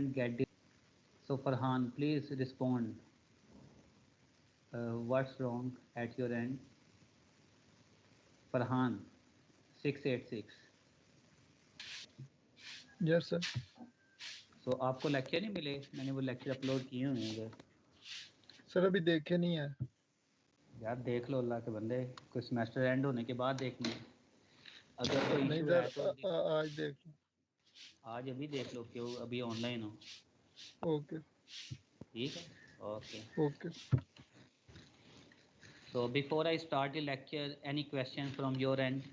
student get this. So Farhan, please respond. What's wrong at your end? Farhan 686. Yes, sir. So आपको lecture नहीं मिले? मैंने वो lecture upload किए हुए हैं इधर। सर अभी देखे नहीं है। यार देख लो अल्लाह के बंदे, कोई सेमेस्टर एंड होने के बाद देखने। अगर कोई नहीं इशू सर, है तो आज देख लो। आज अभी देख लो, क्यों अभी ऑनलाइन हो। ओके। ठीक है, okay. Okay. So before I start the lecture, any question from your end?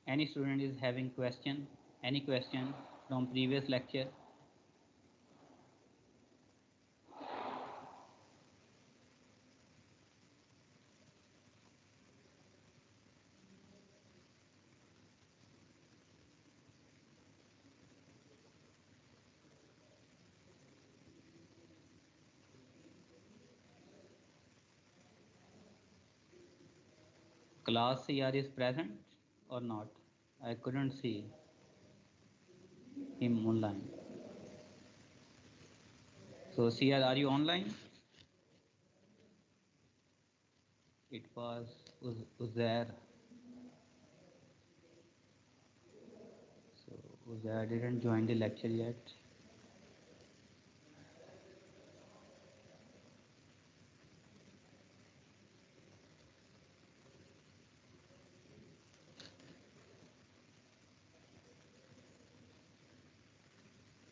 Any student is having question? Any question from previous lecture? Class CR is present or not? I couldn't see him online. So CR, are you online? It was Uzair. So Uzair didn't join the lecture yet.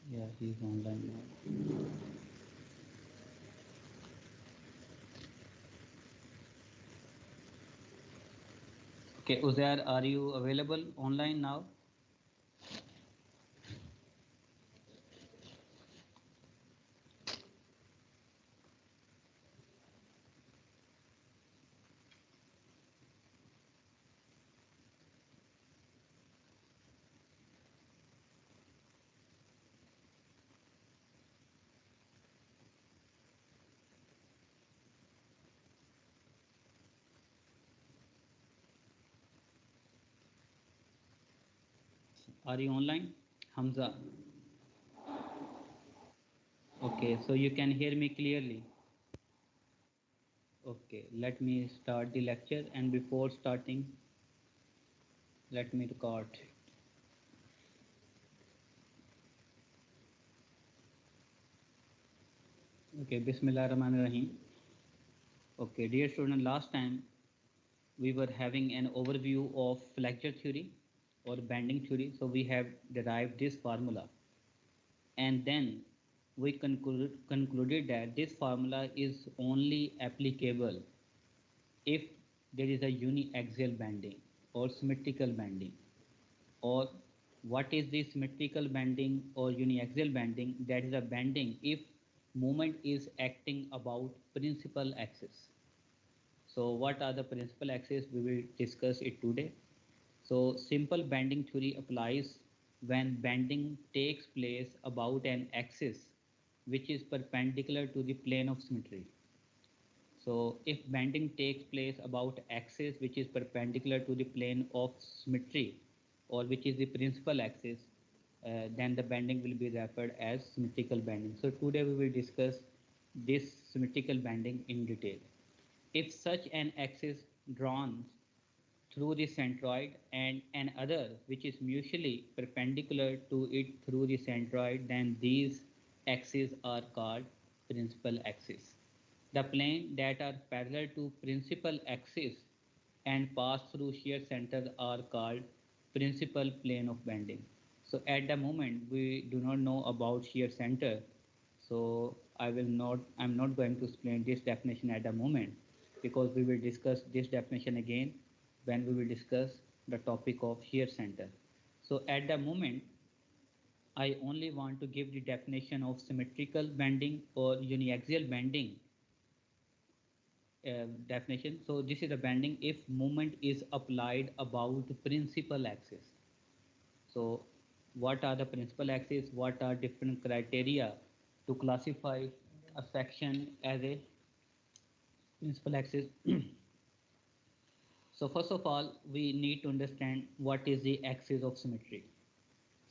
Yeah, he's online now. Okay, Uzair, are you available online now? Are you online? Hamza. Okay, so you can hear me clearly. Okay, let me start the lecture, and before starting, let me record. Okay, Bismillah Rahman Rahim. Okay, dear student, last time we were having an overview of flexure theory or bending theory. So we have derived this formula, and then we concluded that this formula is only applicable if there is a uniaxial bending or symmetrical bending. Or what is the symmetrical bending or uniaxial bending? That is a bending if moment is acting about principal axis. So what are the principal axes? We will discuss it today. So simple bending theory applies when bending takes place about an axis which is perpendicular to the plane of symmetry. So if bending takes place about axis which is perpendicular to the plane of symmetry, or which is the principal axis, then the bending will be referred as symmetrical bending. So today we will discuss this symmetrical bending in detail. If such an axis drawn through the centroid and another which is mutually perpendicular to it through the centroid, then these axes are called principal axes. The plane that are parallel to principal axis and pass through shear center are called principal plane of bending. So at the moment we do not know about shear center, so I'm not going to explain this definition at the moment, because we will discuss this definition again when we will discuss the topic of shear center. So at the moment I only want to give the definition of symmetrical bending or uniaxial bending definition. So this is a bending if moment is applied about the principal axis. So what are the principal axes? What are different criteria to classify a section as a principal axis? So first of all, we need to understand what is the axis of symmetry.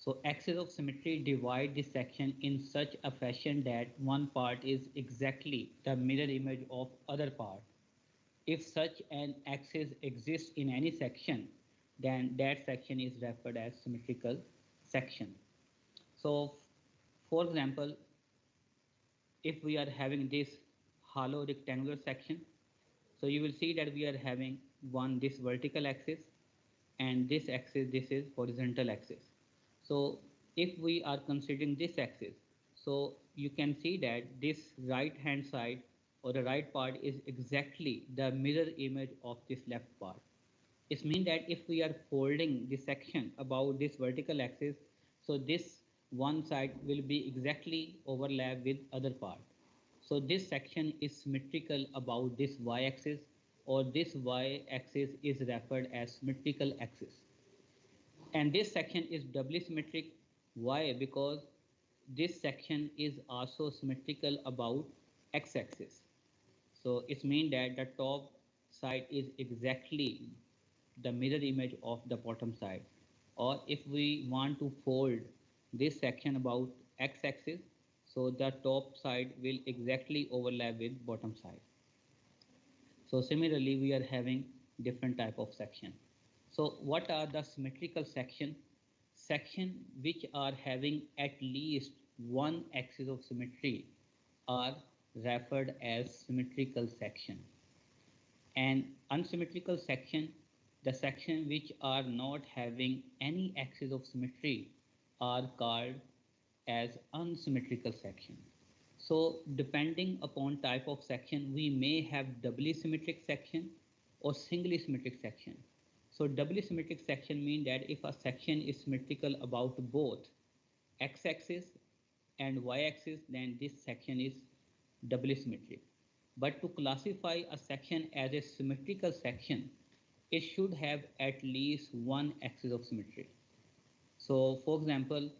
So axis of symmetry divide this section in such a fashion that one part is exactly the mirror image of other part. If such an axis exists in any section, then that section is referred as symmetrical section. So, for example, if we are having this hollow rectangular section, so you will see that we are having one this vertical axis and this axis, this is horizontal axis. So if we are considering this axis, so you can see that this right hand side or the right part is exactly the mirror image of this left part. It means that if we are folding this section about this vertical axis, so this one side will be exactly overlap with other part. So this section is symmetrical about this y-axis, or this y-axis is referred as symmetrical axis. And this section is doubly symmetric. Why? Because this section is also symmetrical about x-axis. So it means that the top side is exactly the mirror image of the bottom side. Or if we want to fold this section about x-axis, so the top side will exactly overlap with bottom side. So similarly, we are having different type of section. So what are the symmetrical section? Section which are having at least one axis of symmetry are referred as symmetrical section. And unsymmetrical section, the section which are not having any axis of symmetry, are called as unsymmetrical section. So depending upon type of section, we may have doubly symmetric section or singly symmetric section. So doubly symmetric section means that if a section is symmetrical about both x-axis and y-axis, then this section is doubly symmetric. But to classify a section as a symmetrical section, it should have at least one axis of symmetry. So for example,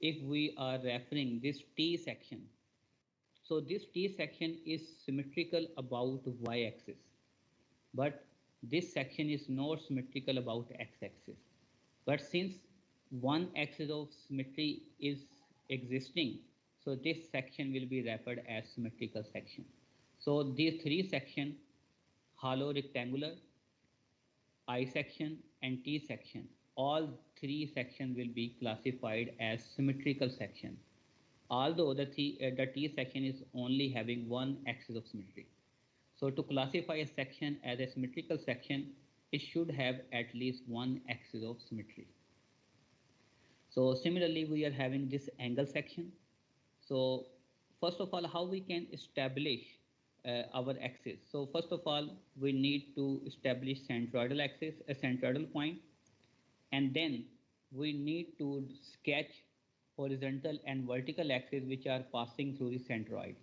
if we are referring this T section, so this T section is symmetrical about y-axis, but this section is not symmetrical about x-axis. But since one axis of symmetry is existing, so this section will be referred as symmetrical section. So these three sections, hollow rectangular, I section and T section, all three sections will be classified as symmetrical section, although the T section is only having one axis of symmetry. So to classify a section as a symmetrical section, it should have at least one axis of symmetry. So similarly, we are having this angle section. So first of all, how we can establish our axis? So first of all, we need to establish centroidal axis, a centroidal point, and then we need to sketch horizontal and vertical axis which are passing through the centroid.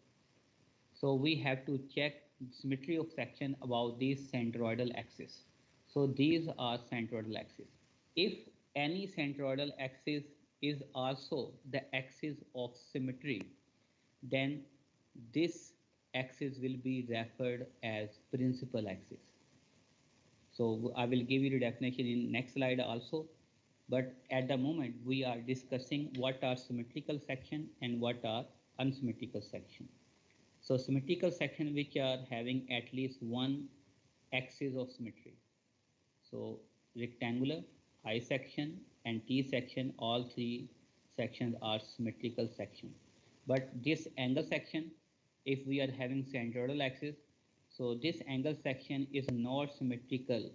So we have to check symmetry of section about these centroidal axis. So these are centroidal axis. If any centroidal axis is also the axis of symmetry, then this axis will be referred as principal axis. So I will give you the definition in next slide also. But at the moment we are discussing what are symmetrical section and what are unsymmetrical section. So symmetrical section which are having at least one axis of symmetry. So rectangular, I section and T section, all three sections are symmetrical section. But this angle section, if we are having centroidal axis, so this angle section is not symmetrical,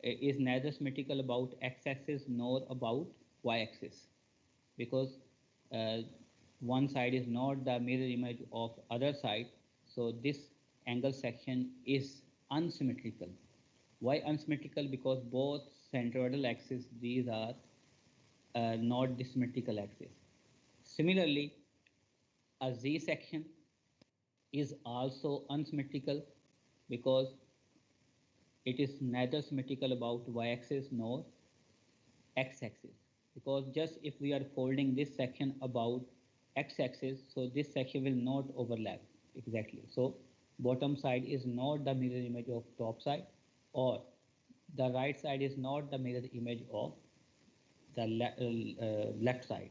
is neither symmetrical about x-axis nor about y-axis, because uh, one side is not the mirror image of other side, so this angle section is unsymmetrical. Why unsymmetrical? Because both centroidal axes, these are not the symmetrical axis. Similarly, a z section is also unsymmetrical because it is neither symmetrical about y-axis nor x-axis. Because just if we are folding this section about x-axis, so this section will not overlap exactly. So bottom side is not the mirror image of top side, or the right side is not the mirror image of the left side.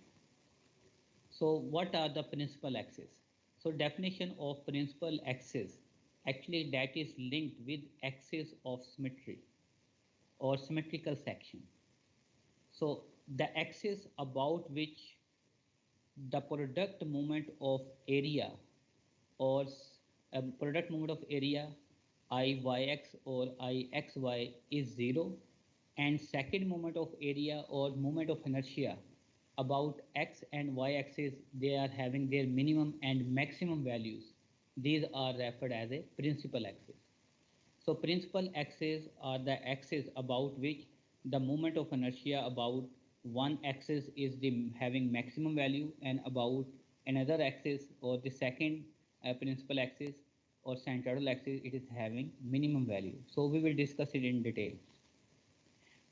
So what are the principal axes? So definition of principal axis, actually that is linked with axis of symmetry or symmetrical section. So the axis about which the product moment of area or product moment of area Iyx or Ixy is 0, and second moment of area or moment of inertia about x and y axis, they are having their minimum and maximum values. These are referred as a principal axis. So principal axes are the axis about which the moment of inertia about one axis is the having maximum value, and about another axis or the second principal axis or centroidal axis, it is having minimum value. So we will discuss it in detail.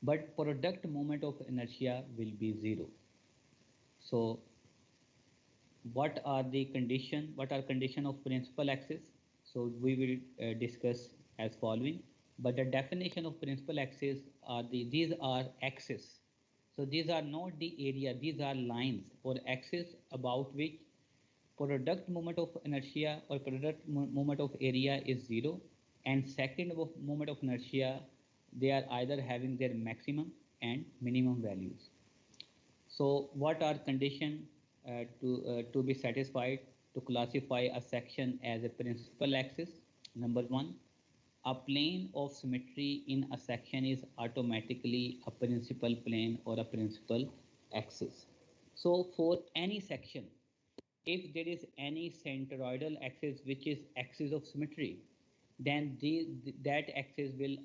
But product moment of inertia will be 0. So what are the condition? What are condition of principal axis? So we will discuss as following. But the definition of principal axis are these are axes. So these are not the area, these are lines or axes about which product moment of inertia or product moment of area is 0, and second moment of inertia, they are either having their maximum and minimum values. So what are conditions to be satisfied to classify a section as a principal axis? Number one, a plane of symmetry in a section is automatically a principal plane or a principal axis. So for any section, if there is any centroidal axis which is axis of symmetry, then that axis will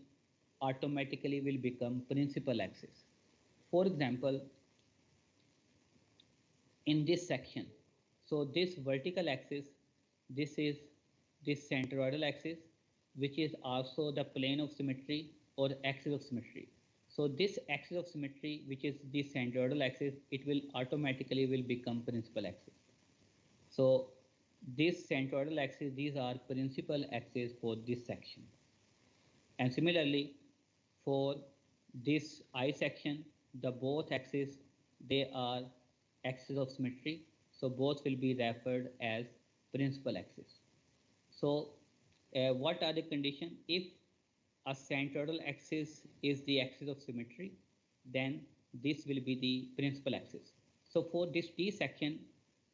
automatically will become principal axis. For example, in this section, so this vertical axis, this is this centroidal axis, which is also the plane of symmetry or axis of symmetry. So this axis of symmetry, which is the centroidal axis, it will automatically will become principal axis. So this centroidal axis, these are principal axes for this section. And similarly, for this I section, the both axes, they are axis of symmetry. So both will be referred as principal axis. So what are the conditions? If a centroidal axis is the axis of symmetry, then this will be the principal axis. So for this T section,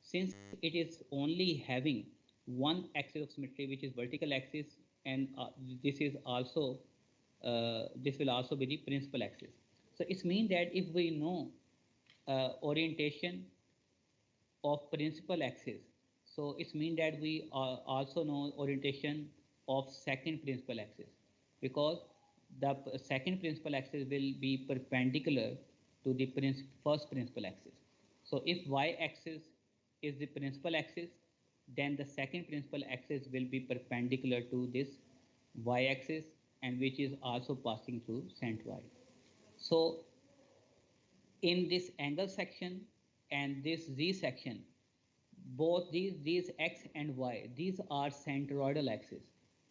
since it is only having one axis of symmetry, which is vertical axis, and this is also this will also be the principal axis. So it means that if we know orientation of principal axis, so it means that we also know orientation of second principal axis, because the second principal axis will be perpendicular to the first principal axis. So if y axis is the principal axis, then the second principal axis will be perpendicular to this y axis, and which is also passing through centroid. So in this angle section and this z section, both these x and y, these are centroidal axes,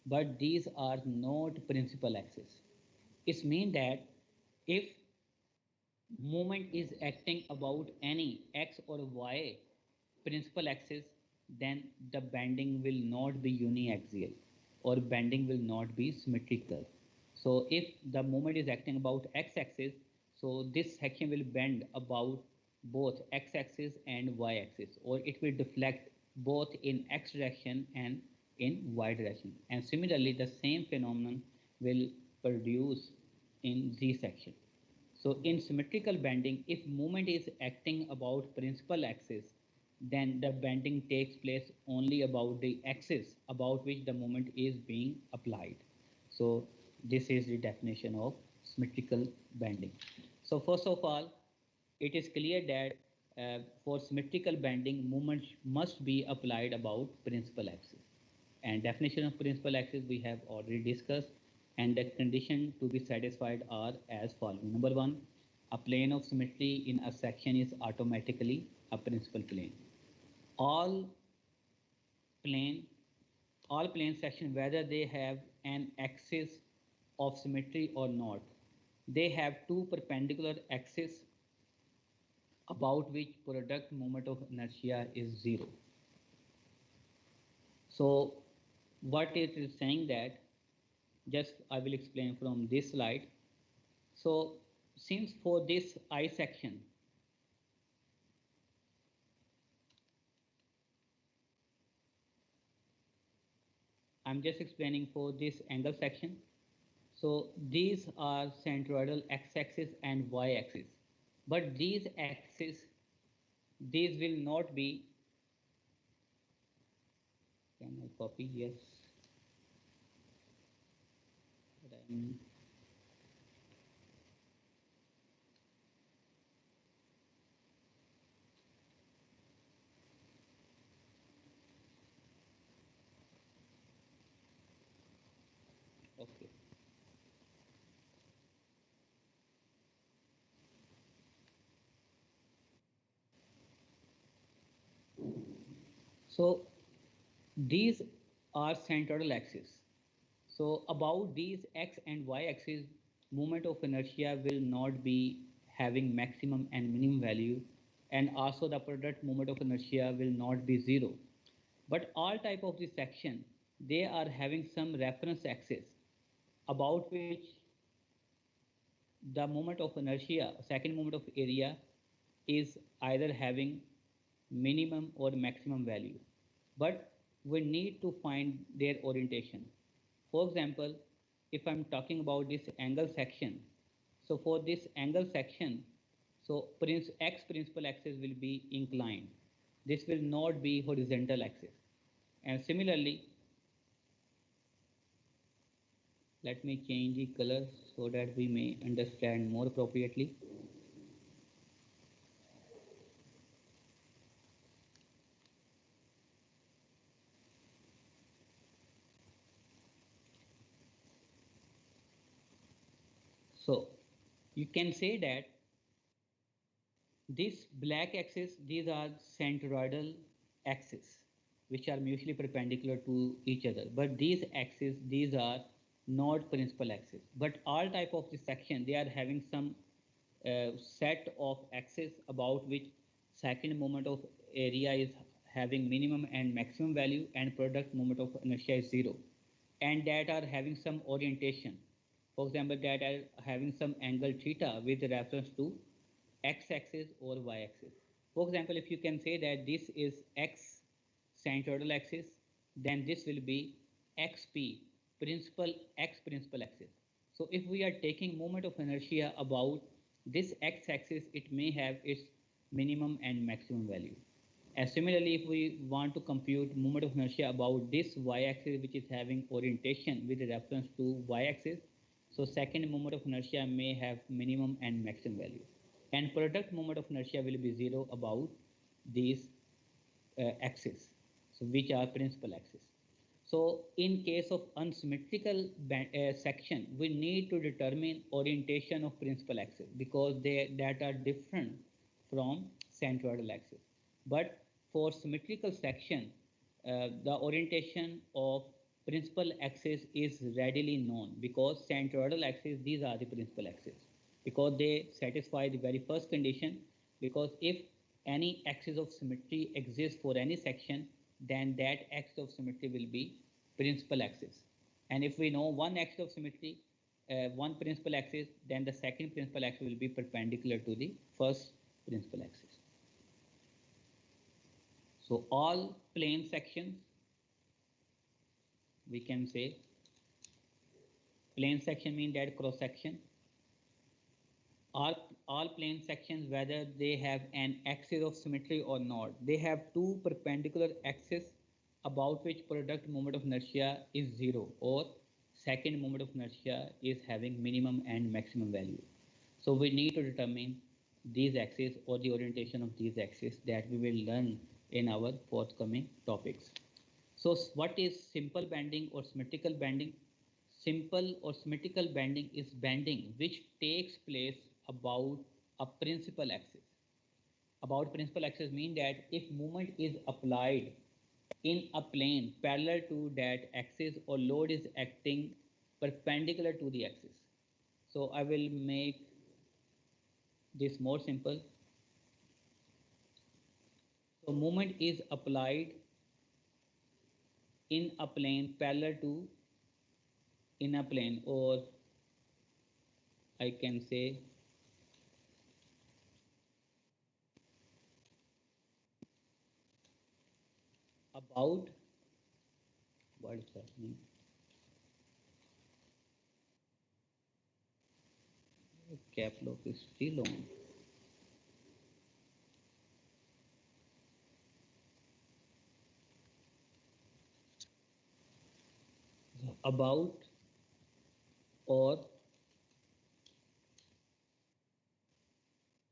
but these are not principal axis. It means that if moment is acting about any x or y principal axis, then the bending will not be uniaxial or bending will not be symmetrical. So if the moment is acting about x-axis, so this section will bend about both x-axis and y-axis, or it will deflect both in x direction and in y direction. And similarly, the same phenomenon will produce in z section. So in symmetrical bending, if moment is acting about principal axis, then the bending takes place only about the axis about which the moment is being applied. So this is the definition of symmetrical bending. So first of all, it is clear that for symmetrical bending, moment must be applied about principal axis. And definition of principal axis we have already discussed, and the condition to be satisfied are as following. Number one, a plane of symmetry in a section is automatically a principal plane. All plane, all plane section, whether they have an axis of symmetry or not, they have two perpendicular axes about which product moment of inertia is zero. So what it is saying that, just I will explain from this slide. So since for this I section, I'm just explaining for this angle section. So these are centroidal x-axis and y-axis. But these axes, these will not be, can I copy? Yes. Okay. So these are centroidal axes. So about these x and y axis, moment of inertia will not be having maximum and minimum value, and also the product moment of inertia will not be zero. But all type of this section, they are having some reference axis about which the moment of inertia, second moment of area, is either having minimum or maximum value. But we need to find their orientation. For example, if I'm talking about this angle section, so for this angle section, so x principal axis will be inclined. This will not be horizontal axis. And similarly, let me change the color so that we may understand more appropriately. So you can say that this black axis, these are centroidal axes, which are mutually perpendicular to each other. But these axes, these are not principal axis. But all type of this section, they are having some set of axes about which second moment of area is having minimum and maximum value, and product moment of inertia is zero, and that are having some orientation. For example, that are having some angle theta with reference to x-axis or y-axis. For example, if you can say that this is x centroidal axis, then this will be xp principal axis. So if we are taking moment of inertia about this x-axis, it may have its minimum and maximum value. And similarly, if we want to compute moment of inertia about this y-axis, which is having orientation with reference to y-axis, so second moment of inertia may have minimum and maximum value. And product moment of inertia will be zero about these axes, so which are principal axis. So in case of unsymmetrical section, we need to determine orientation of principal axis because that are different from centroidal axis. But for symmetrical section, the orientation of principal axis is readily known because centroidal axis, these are the principal axis because they satisfy the very first condition. Because if any axis of symmetry exists for any section, then that axis of symmetry will be principal axis. And if we know one axis of symmetry, one principal axis, then the second principal axis will be perpendicular to the first principal axis. So all plane sections, we can say plane section mean that cross section. All plane sections, whether they have an axis of symmetry or not, they have two perpendicular axes about which product moment of inertia is zero or second moment of inertia is having minimum and maximum value. So we need to determine these axes or the orientation of these axes that we will learn in our forthcoming topics. So what is simple bending or symmetrical bending? Simple or symmetrical bending is bending which takes place about a principal axis. About principal axis mean that if moment is applied in a plane parallel to that axis or load is acting perpendicular to the axis. So I will make this more simple. So moment is applied in a plane parallel to in a plane, or I can say about what is happening. Cap lock is still on. About or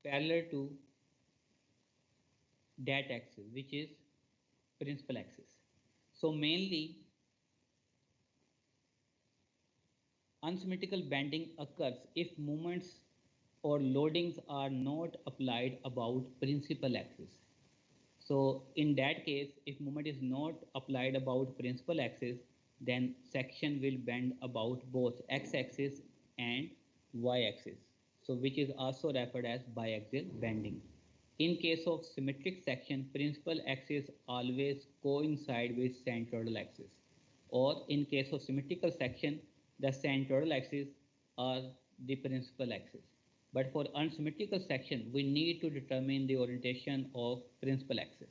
parallel to that axis, which is principal axis. So mainly unsymmetrical bending occurs if moments or loadings are not applied about principal axis. So in that case, if moment is not applied about principal axis, then section will bend about both x-axis and y-axis. So which is also referred as biaxial bending. In case of symmetric section, principal axis always coincide with centroidal axis. Or in case of symmetrical section, the centroidal axis are the principal axis. But for unsymmetrical section, we need to determine the orientation of principal axis,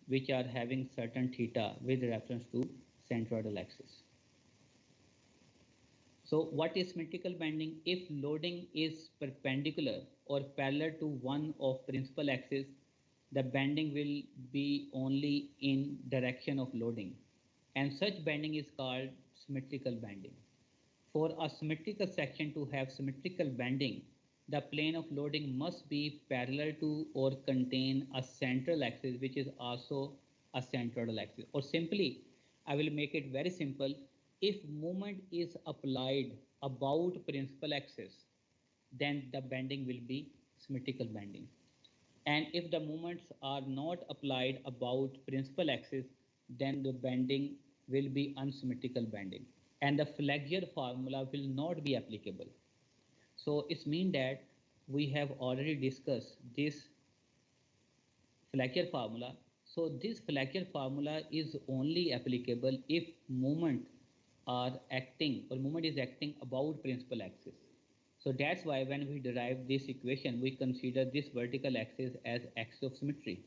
which are having certain theta with reference to centroidal axis. So what is symmetrical bending? If loading is perpendicular or parallel to one of principal axis, the bending will be only in direction of loading, and such bending is called symmetrical bending. For a symmetrical section to have symmetrical bending, the plane of loading must be parallel to or contain a central axis, which is also a centroidal axis. Or simply, I will make it very simple. If moment is applied about principal axis, then the bending will be symmetrical bending. And if the moments are not applied about principal axis, then the bending will be unsymmetrical bending. And the flexure formula will not be applicable. So it means that we have already discussed this flexure formula. So this flexure formula is only applicable if moment are acting or moment is acting about principal axis. So that's why when we derive this equation, we consider this vertical axis as axis of symmetry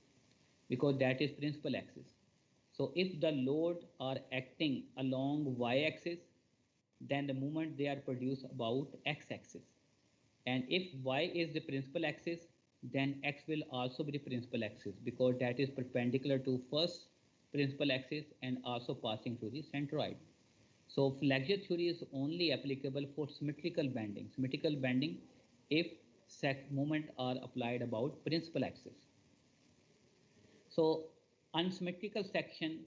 because that is principal axis. So if the load are acting along y-axis, then the moment they are produced about x-axis. And if y is the principal axis, then x will also be the principal axis because that is perpendicular to first principal axis and also passing through the centroid. So flexure theory is only applicable for symmetrical bending. Symmetrical bending if moment are applied about principal axis. So unsymmetrical section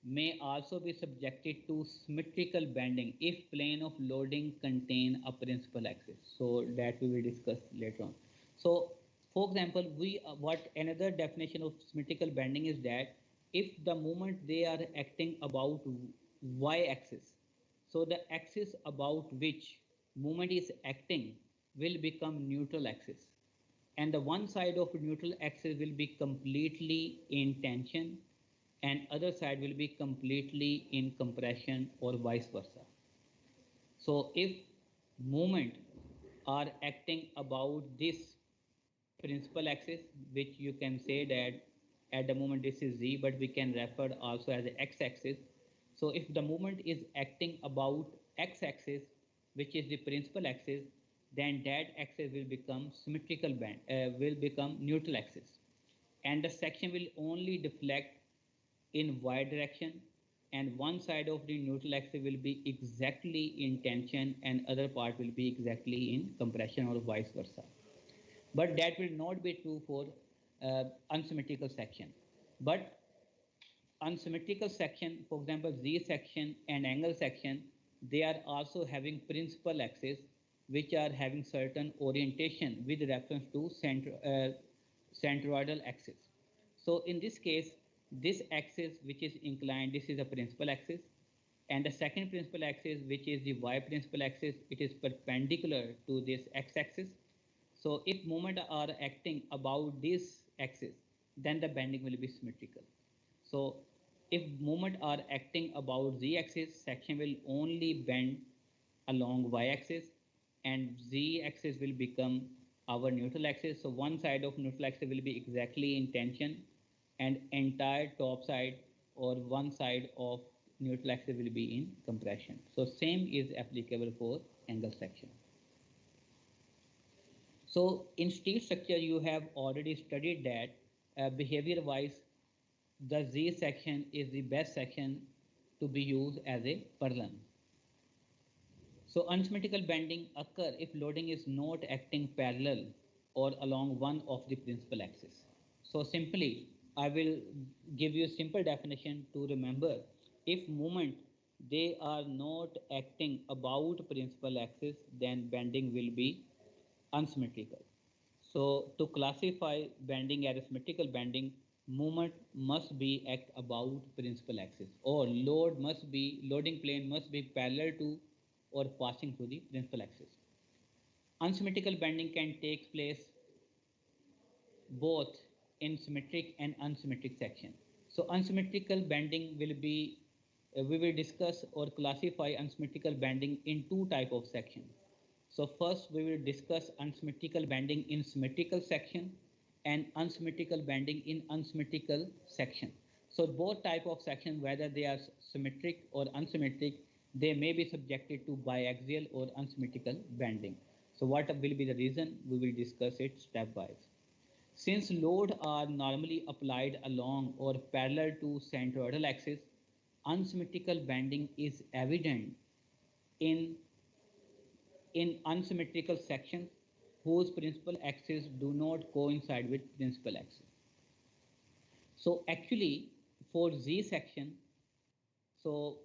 may also be subjected to symmetrical bending if plane of loading contain a principal axis. So that we will discuss later on. So for example, we what another definition of symmetrical bending is that if the moment they are acting about y-axis, so the axis about which moment is acting will become neutral axis, and the one side of neutral axis will be completely in tension and other side will be completely in compression or vice versa. So if moment are acting about this principal axis, which you can say that at the moment this is z, but we can refer also as the x-axis. So if the moment is acting about x-axis, which is the principal axis, then that axis will become symmetrical band, will become neutral axis, and the section will only deflect in y direction, and one side of the neutral axis will be exactly in tension and other part will be exactly in compression or vice versa. But that will not be true for unsymmetrical section. But unsymmetrical section, for example, z section and angle section, they are also having principal axis which are having certain orientation with reference to centroidal axis. So in this case, this axis which is inclined, this is the principal axis, and the second principal axis which is the y principal axis, it is perpendicular to this x axis. So if moment are acting about this axis, then the bending will be symmetrical. So if moment are acting about z-axis, section will only bend along y-axis, and z-axis will become our neutral axis. So one side of neutral axis will be exactly in tension, and entire top side or one side of neutral axis will be in compression. So same is applicable for angle section. So in steel structure, you have already studied that behavior wise, the Z section is the best section to be used as a purlin. So unsymmetrical bending occur if loading is not acting parallel or along one of the principal axis. So simply, I will give you a simple definition to remember. If moment they are not acting about principal axis, then bending will be unsymmetrical. So to classify bending as symmetrical bending, movement must be act about principal axis, or loading plane must be parallel to or passing through the principal axis. Unsymmetrical bending can take place both in symmetric and unsymmetric section. So unsymmetrical bending will be we will discuss or classify unsymmetrical bending in two type of section. So first we will discuss unsymmetrical bending in symmetrical section and unsymmetrical bending in unsymmetrical section. So both type of section, whether they are symmetric or unsymmetric, they may be subjected to biaxial or unsymmetrical bending. So what will be the reason? We will discuss it stepwise. Since load are normally applied along or parallel to centroidal axis, unsymmetrical bending is evident in unsymmetrical sections whose principal axes do not coincide with principal axis. So actually for Z section, so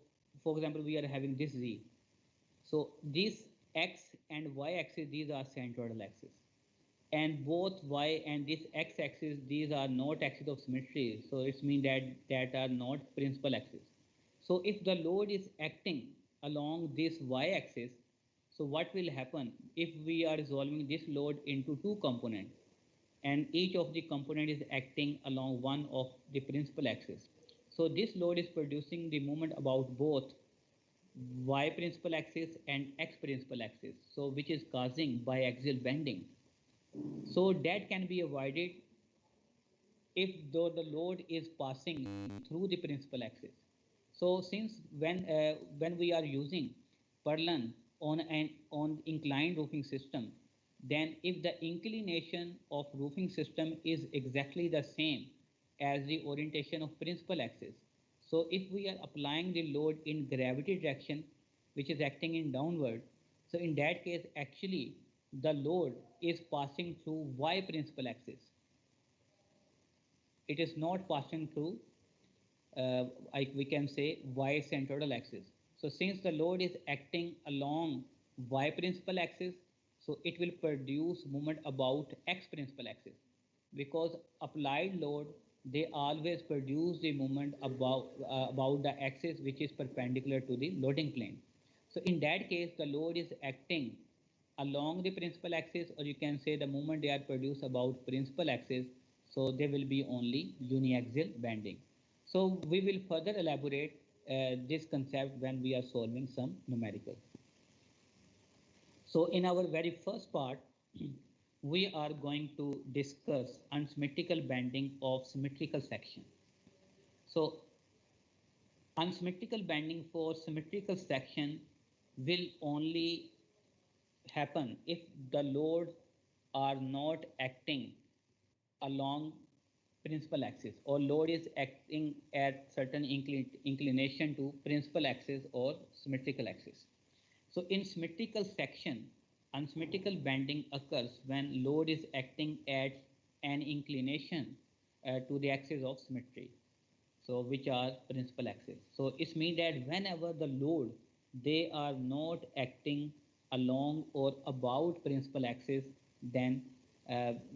for example, we are having this Z. So these X and Y axis, these are centroidal axis. And both Y and this X axis, these are not axis of symmetry. So it means that are not principal axis. So if the load is acting along this Y axis, so what will happen if we are resolving this load into two components, and each of the component is acting along one of the principal axis. So this load is producing the moment about both Y principal axis and X principal axis, so which is causing biaxial bending. So that can be avoided if though the load is passing through the principal axis. So since when we are using purlin on inclined roofing system, then if the inclination of roofing system is exactly the same as the orientation of principal axis, so if we are applying the load in gravity direction, which is acting in downward, so in that case actually the load is passing through y principal axis. It is not passing through we can say y centroidal axis. So since the load is acting along y principal axis, so it will produce moment about x principal axis, because applied load they always produce the moment about the axis which is perpendicular to the loading plane. So in that case the load is acting along the principal axis, or you can say the moment they are produced about principal axis, so there will be only uniaxial bending. So we will further elaborate this concept when we are solving some numerical. So in our very first part, we are going to discuss unsymmetrical bending of symmetrical section. So unsymmetrical bending for symmetrical section will only happen if the load are not acting along principal axis, or load is acting at certain inclination to principal axis or symmetrical axis. So in symmetrical section, unsymmetrical bending occurs when load is acting at an inclination to the axis of symmetry, so which are principal axis. So it means that whenever the load they are not acting along or about principal axis, then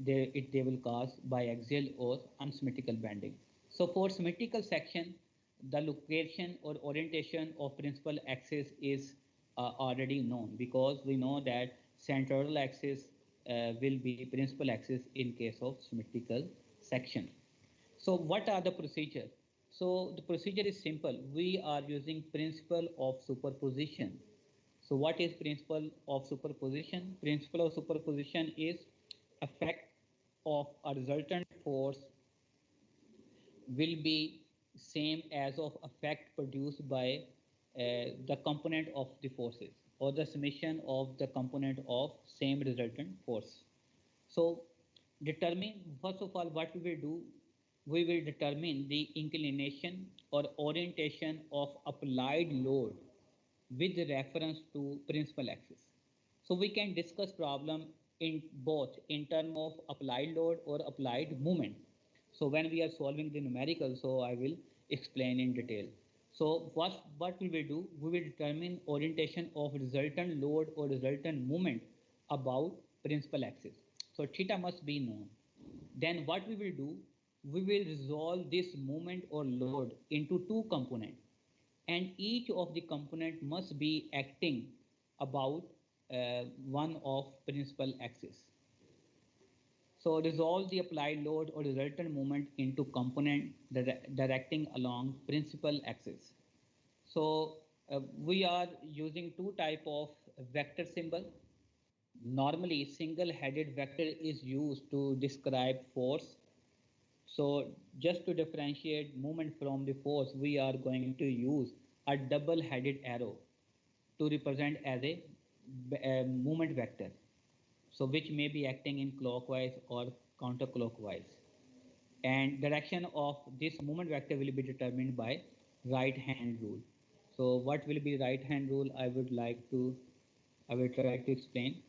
they will cause biaxial or unsymmetrical bending. So for symmetrical section, the location or orientation of principal axis is already known, because we know that centroidal axis will be principal axis in case of symmetrical section. So what are the procedure? So the procedure is simple. We are using principle of superposition. So what is principle of superposition? Principle of superposition is effect of a resultant force will be same as of effect produced by the component of the forces or the summation of the component of same resultant force. So determine, first of all, what we will do, we will determine the inclination or orientation of applied load with reference to principal axis. So we can discuss problem in both in term of applied load or applied moment. So when we are solving the numerical, so I will explain in detail. So what we will do, we will determine orientation of resultant load or resultant moment about principal axis. So theta must be known. Then what we will do, we will resolve this moment or load into two components, and each of the component must be acting about one of principal axis. So resolve the applied load or resultant moment into component directing along principal axis. So we are using two type of vector symbol. Normally single headed vector is used to describe force. So just to differentiate movement from the force, we are going to use a double headed arrow to represent as a movement vector. So which may be acting in clockwise or counterclockwise. And direction of this movement vector will be determined by right hand rule. So what will be right hand rule? I will try to explain.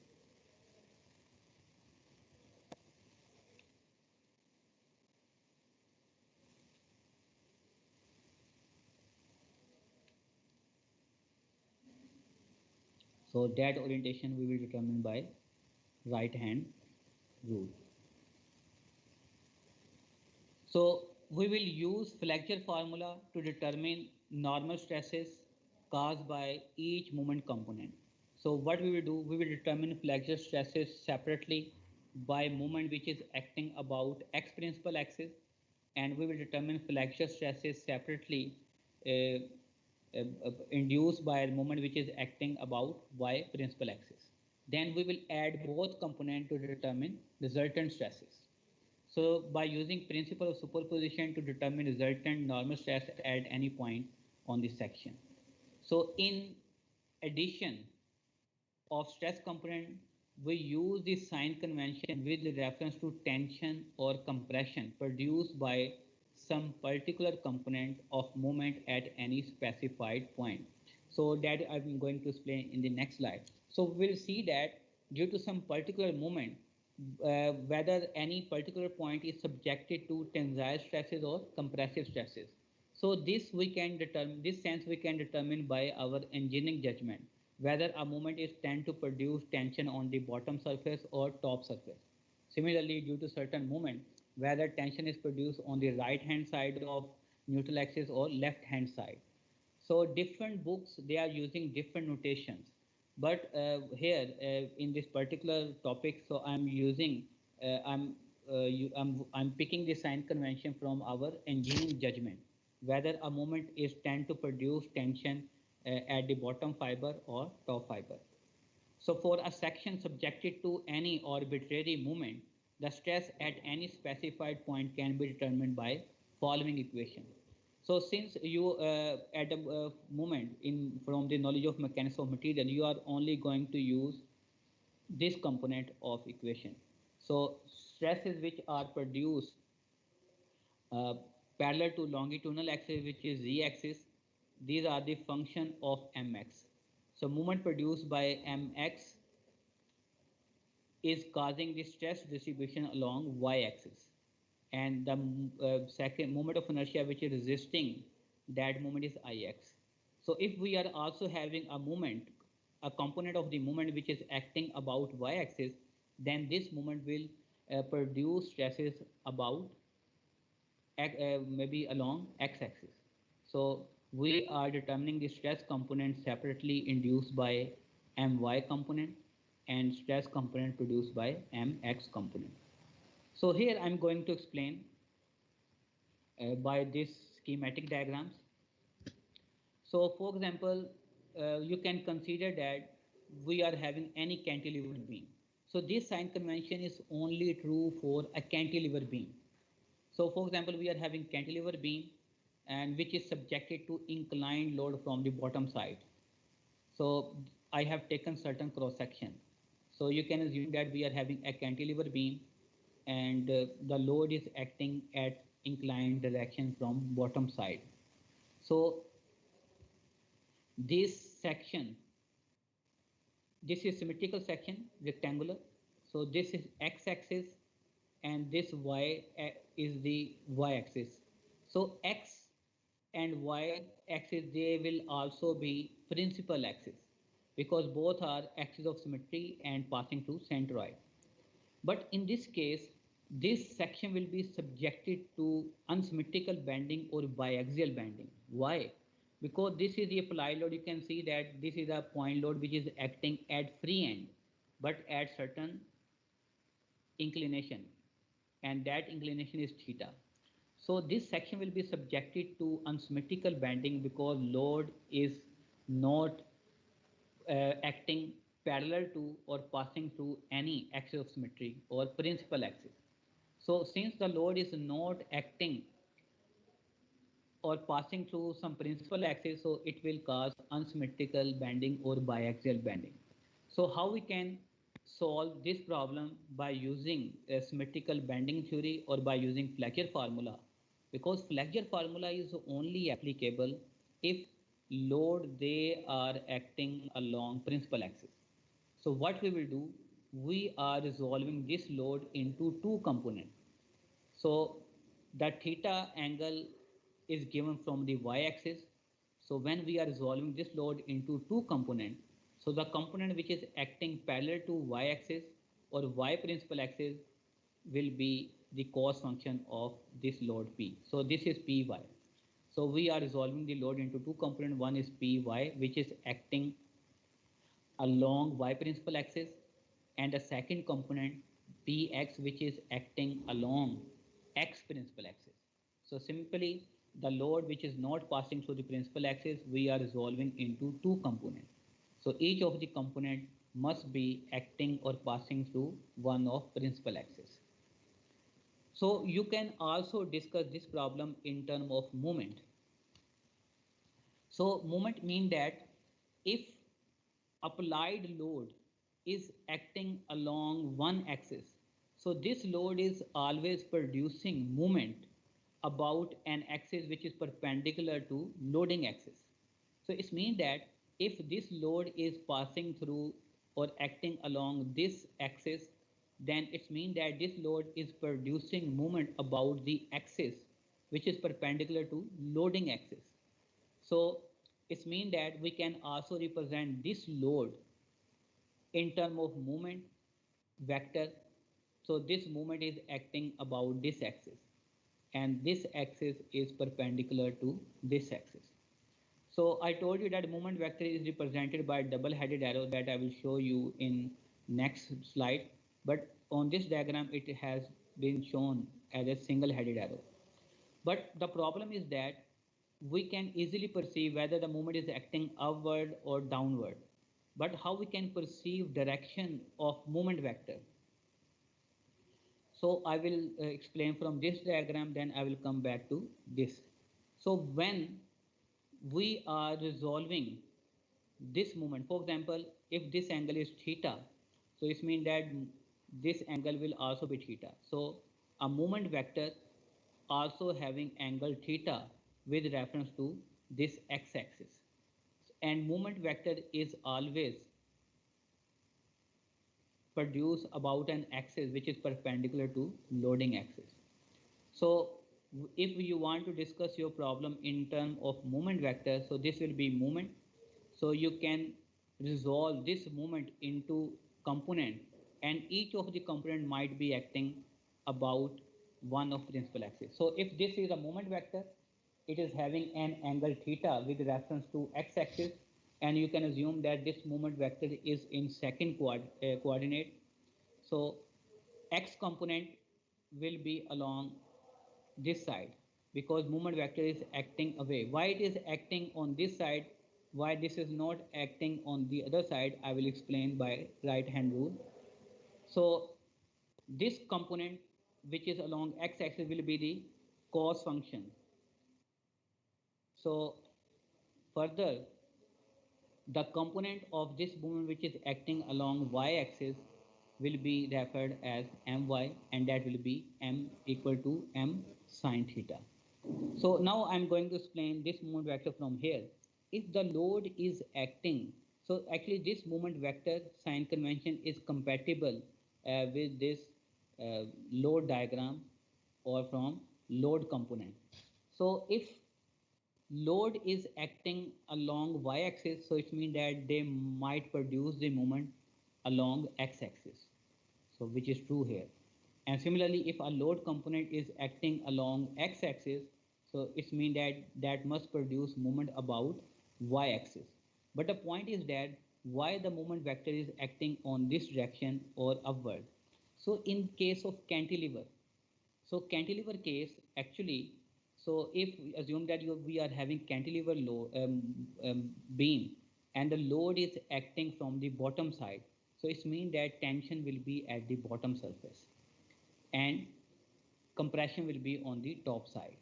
So that orientation we will determine by right hand rule. So we will use flexure formula to determine normal stresses caused by each moment component. So what we will do, we will determine flexure stresses separately by moment which is acting about x principal axis, and we will determine flexure stresses separately uh, induced by a moment which is acting about y principal axis. Then we will add both components to determine resultant stresses. So by using principle of superposition to determine resultant normal stress at any point on this section. So in addition of stress component, we use the sign convention with reference to tension or compression produced by some particular component of moment at any specified point. So that I'm going to explain in the next slide. So we'll see that due to some particular moment, whether any particular point is subjected to tensile stresses or compressive stresses. So this sense we can determine by our engineering judgment whether a movement is tend to produce tension on the bottom surface or top surface. Similarly, due to certain movement, whether tension is produced on the right hand side of neutral axis or left hand side. So different books, they are using different notations. But here in this particular topic, so I'm using, I'm picking the sign convention from our engineering judgment, whether a moment is tend to produce tension at the bottom fiber or top fiber. So for a section subjected to any arbitrary movement, the stress at any specified point can be determined by following equation. So since you at a moment in from the knowledge of mechanics of material, you are only going to use this component of equation. So stresses which are produced uh, parallel to longitudinal axis, which is z-axis, these are the function of mx. So movement produced by mx is causing the stress distribution along y-axis, and the second moment of inertia which is resisting that moment is ix. So if we are also having a moment, a component of the moment which is acting about y-axis, then this moment will produce stresses about maybe along x-axis. So we are determining the stress component separately induced by my component and stress component produced by mx component. So here I'm going to explain by this schematic diagrams. So for example, you can consider that we are having any cantilever beam. So this sign convention is only true for a cantilever beam. So for example, we are having cantilever beam and which is subjected to inclined load from the bottom side. So I have taken certain cross section. So you can assume that we are having a cantilever beam and the load is acting at inclined direction from bottom side. So this section, this is symmetrical section, rectangular. So this is x-axis and this y is the y-axis. So x and y axis, they will also be principal axis because both are axis of symmetry and passing through centroid. But in this case, this section will be subjected to unsymmetrical bending or biaxial bending. Why? Because this is the applied load. You can see that this is a point load which is acting at free end, but at certain inclination, and that inclination is theta. So this section will be subjected to unsymmetrical bending because load is not acting parallel to or passing through any axis of symmetry or principal axis. So since the load is not acting or passing through some principal axis, so it will cause unsymmetrical bending or biaxial bending. So how we can solve this problem by using a symmetrical bending theory or by using flexure formula? Because flexure formula is only applicable if load they are acting along principal axis. So what we will do, we are resolving this load into two components. So the theta angle is given from the y-axis. So when we are resolving this load into two components, so the component which is acting parallel to y-axis or y principal axis will be the cos function of this load P. So this is Py. So we are resolving the load into two components. One is Py, which is acting along y principal axis, and the second component Px, which is acting along x principal axis. So simply the load which is not passing through the principal axis, we are resolving into two components. So each of the component must be acting or passing through one of principal axis. So you can also discuss this problem in terms of moment. So moment mean that if applied load is acting along one axis, so this load is always producing moment about an axis which is perpendicular to loading axis. So it means that if this load is passing through or acting along this axis, then it means that this load is producing moment about the axis which is perpendicular to loading axis. So it means that we can also represent this load in terms of moment vector. So this moment is acting about this axis and this axis is perpendicular to this axis. So I told you that moment vector is represented by double-headed arrow that I will show you in next slide. But on this diagram, it has been shown as a single-headed arrow. But the problem is that we can easily perceive whether the movement is acting upward or downward. But how we can perceive direction of movement vector? So I will explain from this diagram, then I will come back to this. So when we are resolving this moment, for example, if this angle is theta, so it means that this angle will also be theta. So a moment vector also having angle theta with reference to this x-axis, and moment vector is always produced about an axis which is perpendicular to loading axis. So if you want to discuss your problem in terms of moment vector, so this will be moment. So you can resolve this moment into component, and each of the component might be acting about one of principal axis. So if this is a moment vector, it is having an angle theta with reference to x-axis, and you can assume that this moment vector is in second coordinate. So x component will be along this side, because movement vector is acting away. Why it is acting on this side, why this is not acting on the other side, I will explain by right hand rule. So this component which is along x-axis will be the cos function. So further, the component of this movement which is acting along y-axis will be referred as my, and that will be m equal to m sine theta. So now I'm going to explain this moment vector from here. If the load is acting, so actually this moment vector sign convention is compatible with this load diagram or from load component. So if load is acting along y-axis, so it means that they might produce the moment along x-axis, so which is true here. And similarly, if a load component is acting along x-axis, so it means that that must produce moment about y-axis. But the point is that why the moment vector is acting on this direction or upward. So in case of cantilever, so cantilever case actually, so if we assume that we are having cantilever beam and the load is acting from the bottom side, so it means that tension will be at the bottom surface and compression will be on the top side.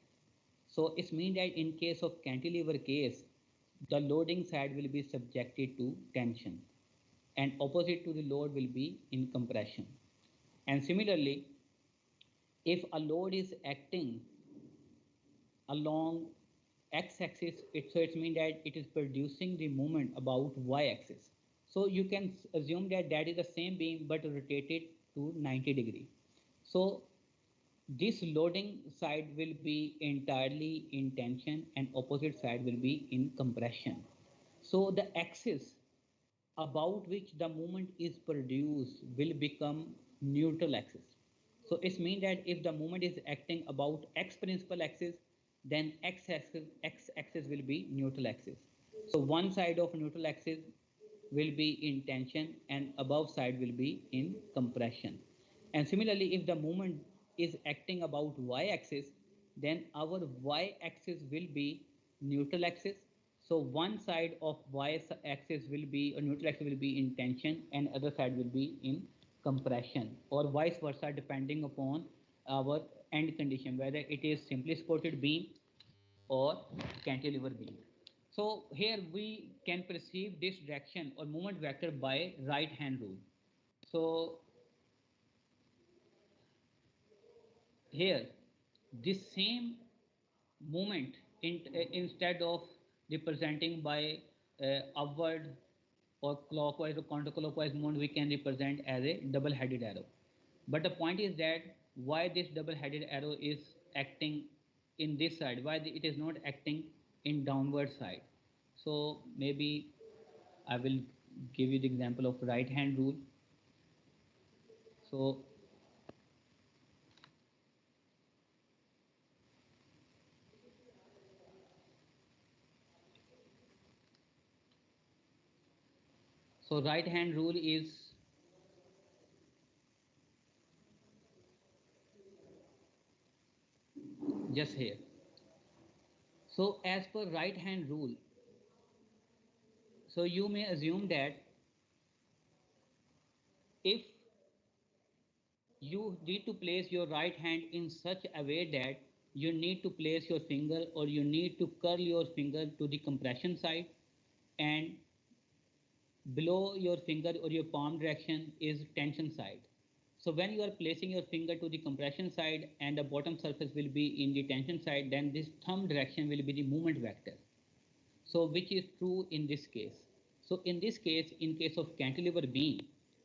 So it means that in case of cantilever case, the loading side will be subjected to tension and opposite to the load will be in compression. And similarly, if a load is acting along x-axis, so it means that it is producing the moment about y-axis. So you can assume that that is the same beam but rotated to 90 degree. So this loading side will be entirely in tension and opposite side will be in compression. So the axis about which the moment is produced will become neutral axis. So it means that if the moment is acting about x principal axis, then x axis will be neutral axis. So one side of neutral axis will be in tension and above side will be in compression. And similarly, if the moment is acting about y-axis, then our y-axis will be neutral axis. So one side of y-axis will be, or neutral axis will be in tension and other side will be in compression, or vice versa depending upon our end condition, whether it is simply supported beam or cantilever beam. So here we can perceive this direction or moment vector by right hand rule. So here this same movement instead of representing by upward or clockwise or counterclockwise movement, we can represent as a double-headed arrow. But the point is that why this double-headed arrow is acting in this side, why it is not acting in downward side. So maybe I will give you the example of right hand rule. So right hand rule is just here. So as per right hand rule, so you may assume that if you need to place your right hand in such a way that you need to place your finger or you need to curl your finger to the compression side, and below your finger or your palm direction is tension side. So when you are placing your finger to the compression side and the bottom surface will be in the tension side, then this thumb direction will be the movement vector. So which is true in this case. So in this case, in case of cantilever beam,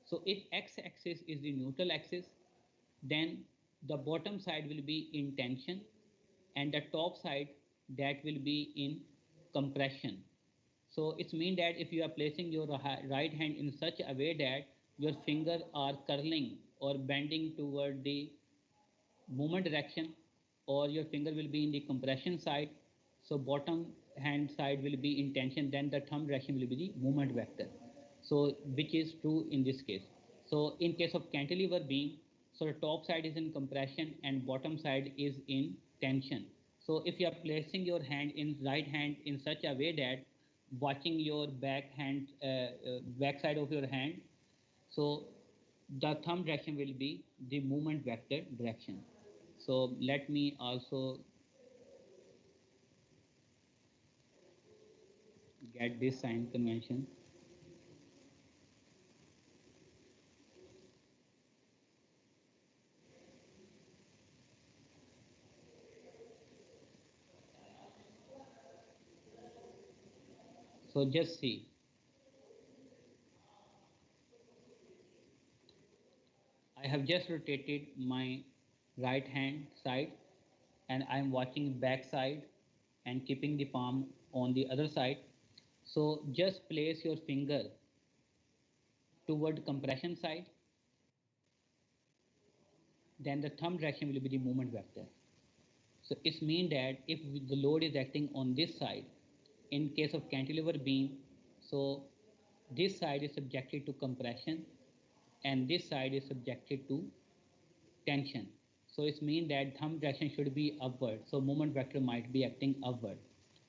so if x-axis is the neutral axis, then the bottom side will be in tension and the top side that will be in compression. So it means that if you are placing your right hand in such a way that your fingers are curling or bending toward the movement direction, or your finger will be in the compression side, so bottom hand side will be in tension, then the thumb direction will be the movement vector. So which is true in this case. So in case of cantilever beam, so the top side is in compression and bottom side is in tension. So if you are placing your hand in right hand in such a way that watching your back side of your hand, so the thumb direction will be the movement vector direction. So let me also get this sign convention. So just see, I have just rotated my right hand side and I'm watching back side and keeping the palm on the other side. So just place your finger toward compression side, then the thumb direction will be the movement vector. So it means that if the load is acting on this side, in case of cantilever beam, so this side is subjected to compression and this side is subjected to tension. So it means that thumb direction should be upward. So movement vector might be acting upward.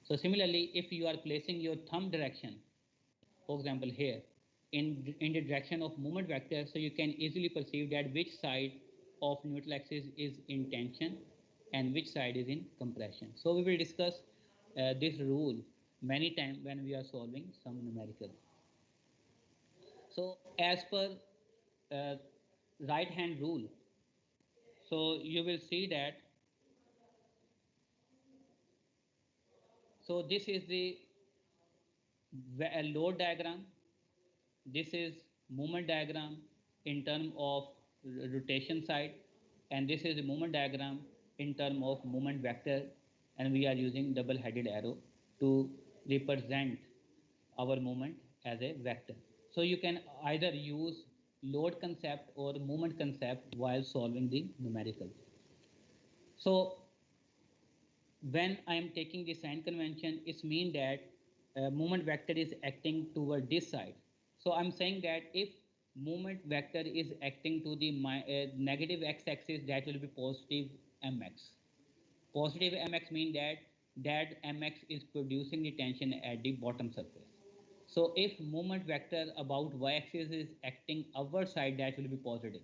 So similarly, if you are placing your thumb direction, for example here, in the direction of movement vector, so you can easily perceive that which side of neutral axis is in tension and which side is in compression. So we will discuss this rule many times when we are solving some numerical. So as per uh, right hand rule, so you will see that, so this is the load diagram, this is movement diagram in term of rotation side, and this is the movement diagram in term of movement vector, and we are using double headed arrow to represent our movement as a vector. So you can either use load concept or movement concept while solving the numerical. So when I am taking the sign convention, it means that movement vector is acting toward this side. So I'm saying that if movement vector is acting to the negative x-axis, that will be positive mx. Positive mx means that mx is producing the tension at the bottom surface. So if movement vector about y-axis is acting upward side, that will be positive.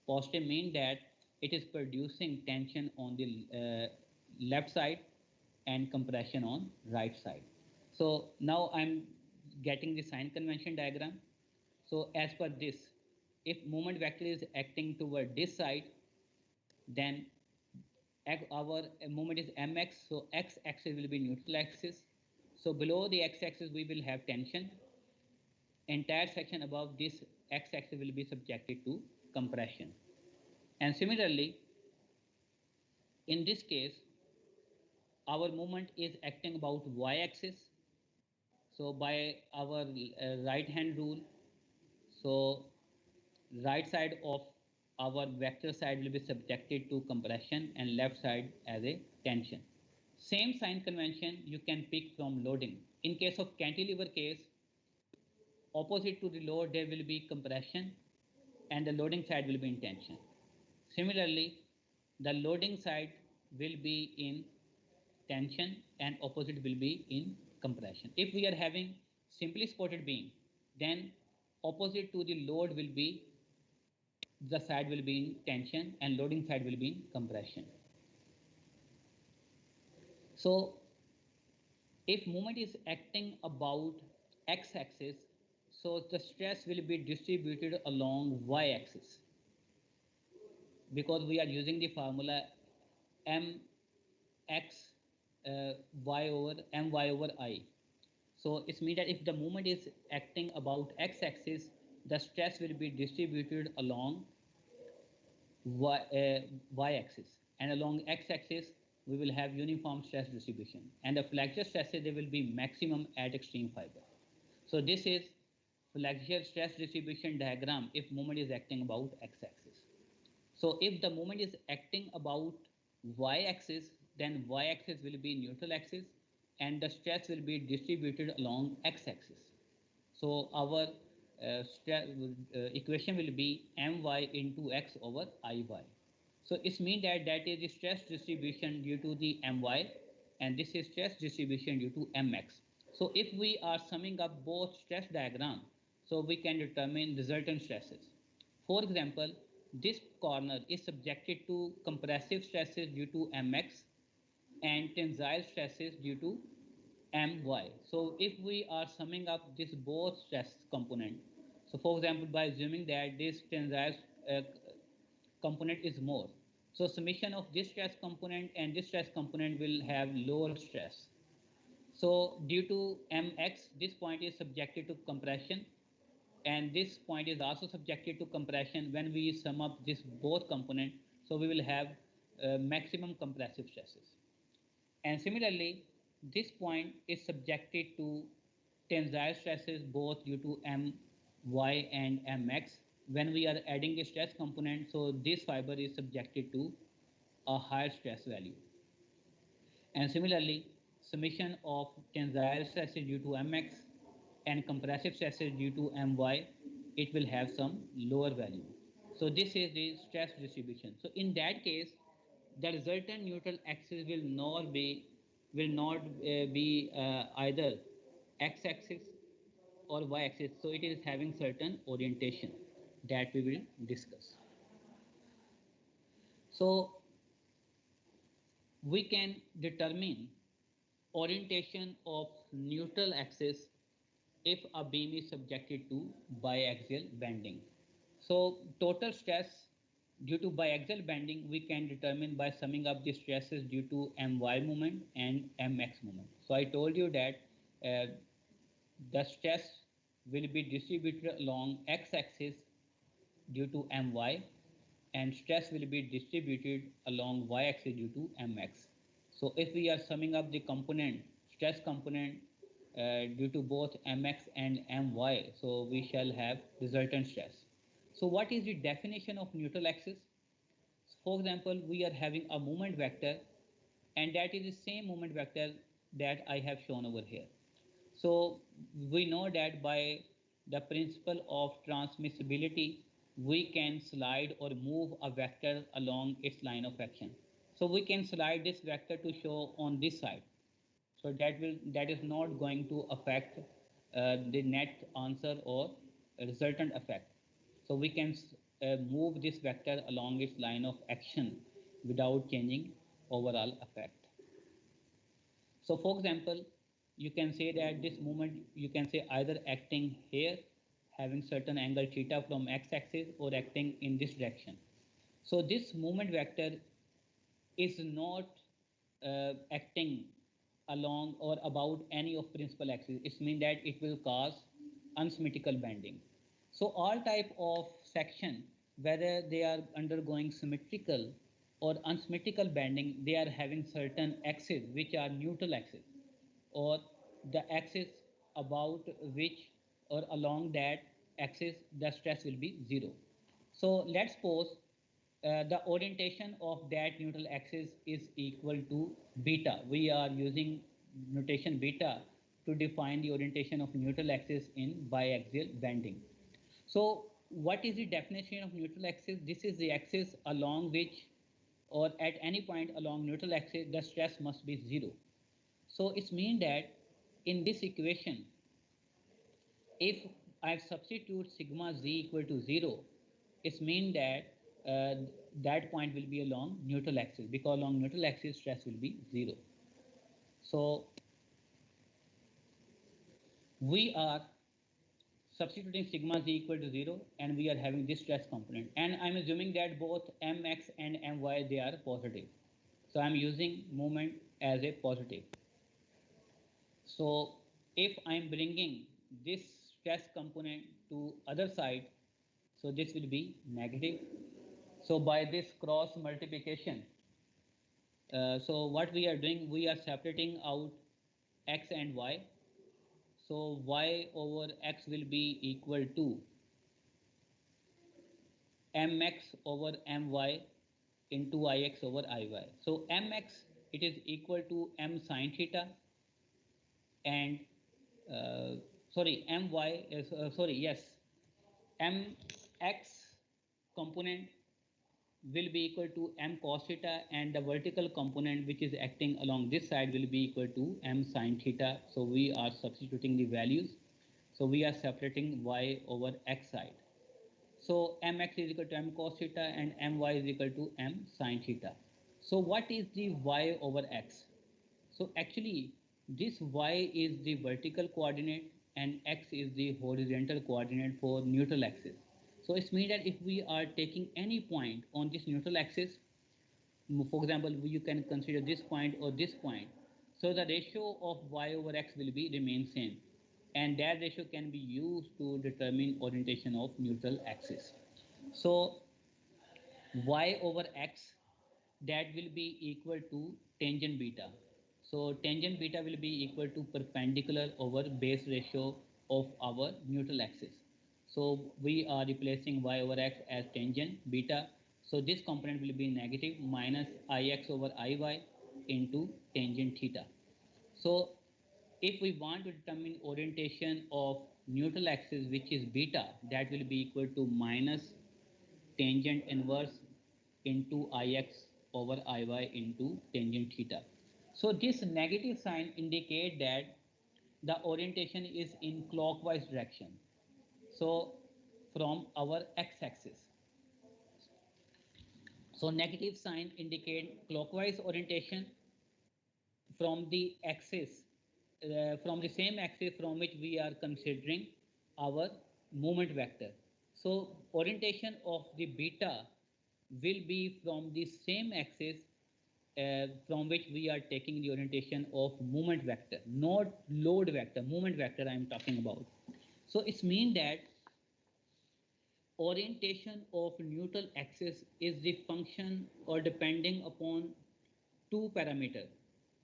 Positive means that it is producing tension on the left side and compression on right side. So now I'm getting the sign convention diagram. So as per this, if movement vector is acting toward this side, then our movement is mx, so x-axis will be neutral axis. So below the x-axis we will have tension. Entire section above this x-axis will be subjected to compression. And similarly, in this case, our movement is acting about y-axis. So by our right hand rule, so right side of our vector side will be subjected to compression and left side as a tension. Same sign convention you can pick from loading. In case of cantilever case, opposite to the load there will be compression and the loading side will be in tension. Similarly, the loading side will be in tension and opposite will be in compression. If we are having simply supported beam, then opposite to the load will be, the side will be in tension and loading side will be in compression. So if movement is acting about x-axis, so the stress will be distributed along y-axis, because we are using the formula mx y over my over I. So it means that if the movement is acting about x-axis, the stress will be distributed along y-axis, and along x-axis we will have uniform stress distribution, and the flexure stresses they will be maximum at extreme fiber. So this is flexure stress distribution diagram if movement is acting about x-axis. So if the movement is acting about y-axis, then y-axis will be neutral axis and the stress will be distributed along x-axis. So our equation will be my into x over iy. So it means that that is the stress distribution due to the my, and this is stress distribution due to mx. So if we are summing up both stress diagram, so we can determine resultant stresses. For example, this corner is subjected to compressive stresses due to mx and tensile stresses due to my. So if we are summing up this both stress component, so for example, by assuming that this tensile component is more, so summation of this stress component and this stress component will have lower stress. So due to mx, this point is subjected to compression, and this point is also subjected to compression. When we sum up this both component, so we will have maximum compressive stresses. And similarly, this point is subjected to tensile stresses both due to my and mx. When we are adding the stress component, so this fiber is subjected to a higher stress value. And similarly, summation of tensile stresses due to mx and compressive stresses due to my, it will have some lower value. So this is the stress distribution. So in that case, the resultant neutral axis will not be either x-axis or y-axis. So it is having certain orientation that we will discuss. So we can determine orientation of neutral axis if a beam is subjected to biaxial bending. So total stress due to biaxial bending we can determine by summing up the stresses due to my moment and mx moment. So I told you that the stress will be distributed along x-axis due to my, and stress will be distributed along y-axis due to mx. So if we are summing up the component, stress component due to both mx and my, so we shall have resultant stress. So what is the definition of neutral axis? For example, we are having a moment vector, and that is the same moment vector that I have shown over here. So we know that by the principle of transmissibility, we can slide or move a vector along its line of action. So we can slide this vector to show on this side. So that is not going to affect the net answer or resultant effect. So we can move this vector along its line of action without changing overall effect. So for example, you can say that this movement, you can say either acting here, having certain angle theta from x-axis, or acting in this direction. So this movement vector is not acting along or about any of principal axis. It means that it will cause unsymmetrical bending. So all type of section, whether they are undergoing symmetrical or unsymmetrical bending, they are having certain axes which are neutral axis, or the axis about which or along that axis the stress will be zero. So let's suppose the orientation of that neutral axis is equal to beta. We are using notation beta to define the orientation of neutral axis in biaxial bending. So what is the definition of neutral axis? This is the axis along which, or at any point along neutral axis, the stress must be zero. So it means that in this equation, if I substitute sigma z equal to 0, it means that that point will be along neutral axis, because along neutral axis stress will be 0. So we are substituting sigma z equal to 0, and we are having this stress component, and I'm assuming that both mx and my, they are positive. So I'm using moment as a positive. So if I'm bringing this stress component to other side, so this will be negative. So by this cross multiplication, so what we are doing, we are separating out x and y. So y over x will be equal to mx over my into ix over iy. So mx, it is equal to m sine theta, and sorry, my is yes, mx component will be equal to m cos theta, and the vertical component which is acting along this side will be equal to m sin theta. So we are substituting the values. So we are separating y over x side. So mx is equal to m cos theta and my is equal to m sin theta. So what is the y over x? So actually this y is the vertical coordinate and x is the horizontal coordinate for neutral axis. So it means that if we are taking any point on this neutral axis, for example, you can consider this point or this point. So the ratio of y over x will be remain same, and that ratio can be used to determine orientation of neutral axis. So y over x, that will be equal to tangent beta. So tangent beta will be equal to perpendicular over base ratio of our neutral axis. So we are replacing y over x as tangent beta. So this component will be negative minus ix over iy into tangent theta. So if we want to determine orientation of neutral axis, which is beta, that will be equal to minus tangent inverse into ix over iy into tangent theta. So this negative sign indicate that the orientation is in clockwise direction. So from our x-axis. So negative sign indicate clockwise orientation from the axis, from the same axis from which we are considering our moment vector. So orientation of the beta will be from the same axis from which we are taking the orientation of moment vector, not load vector, moment vector I am talking about. So it's mean that orientation of neutral axis is the function or depending upon two parameters,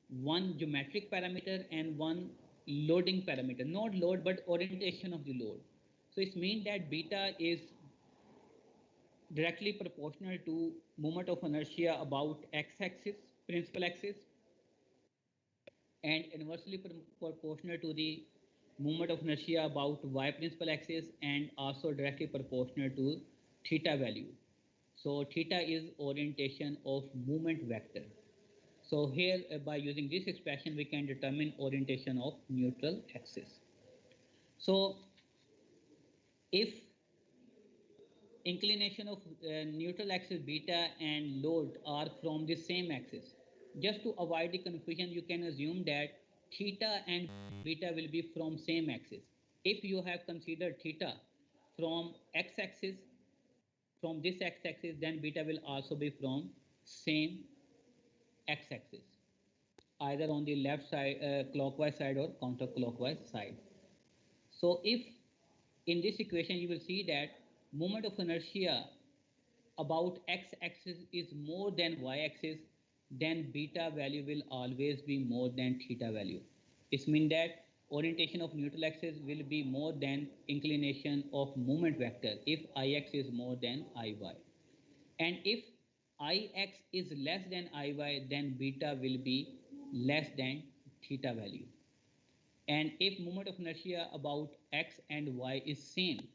one geometric parameter and one loading parameter, not load but orientation of the load. So it means that beta is directly proportional to moment of inertia about x-axis, principal axis, and inversely proportional to the moment of inertia about y principal axis, and also directly proportional to theta value. So theta is orientation of moment vector. So here by using this expression we can determine orientation of neutral axis. So if inclination of neutral axis beta and load are from the same axis, just to avoid the confusion you can assume that theta and beta will be from same axis. If you have considered theta from x-axis, from this x-axis, then beta will also be from same x-axis, either on the left side, clockwise side or counterclockwise side. So if in this equation you will see that moment of inertia about x-axis is more than y-axis, then beta value will always be more than theta value. It means that orientation of neutral axis will be more than inclination of moment vector if ix is more than iy. And if ix is less than iy, then beta will be less than theta value. And if moment of inertia about x and y is same,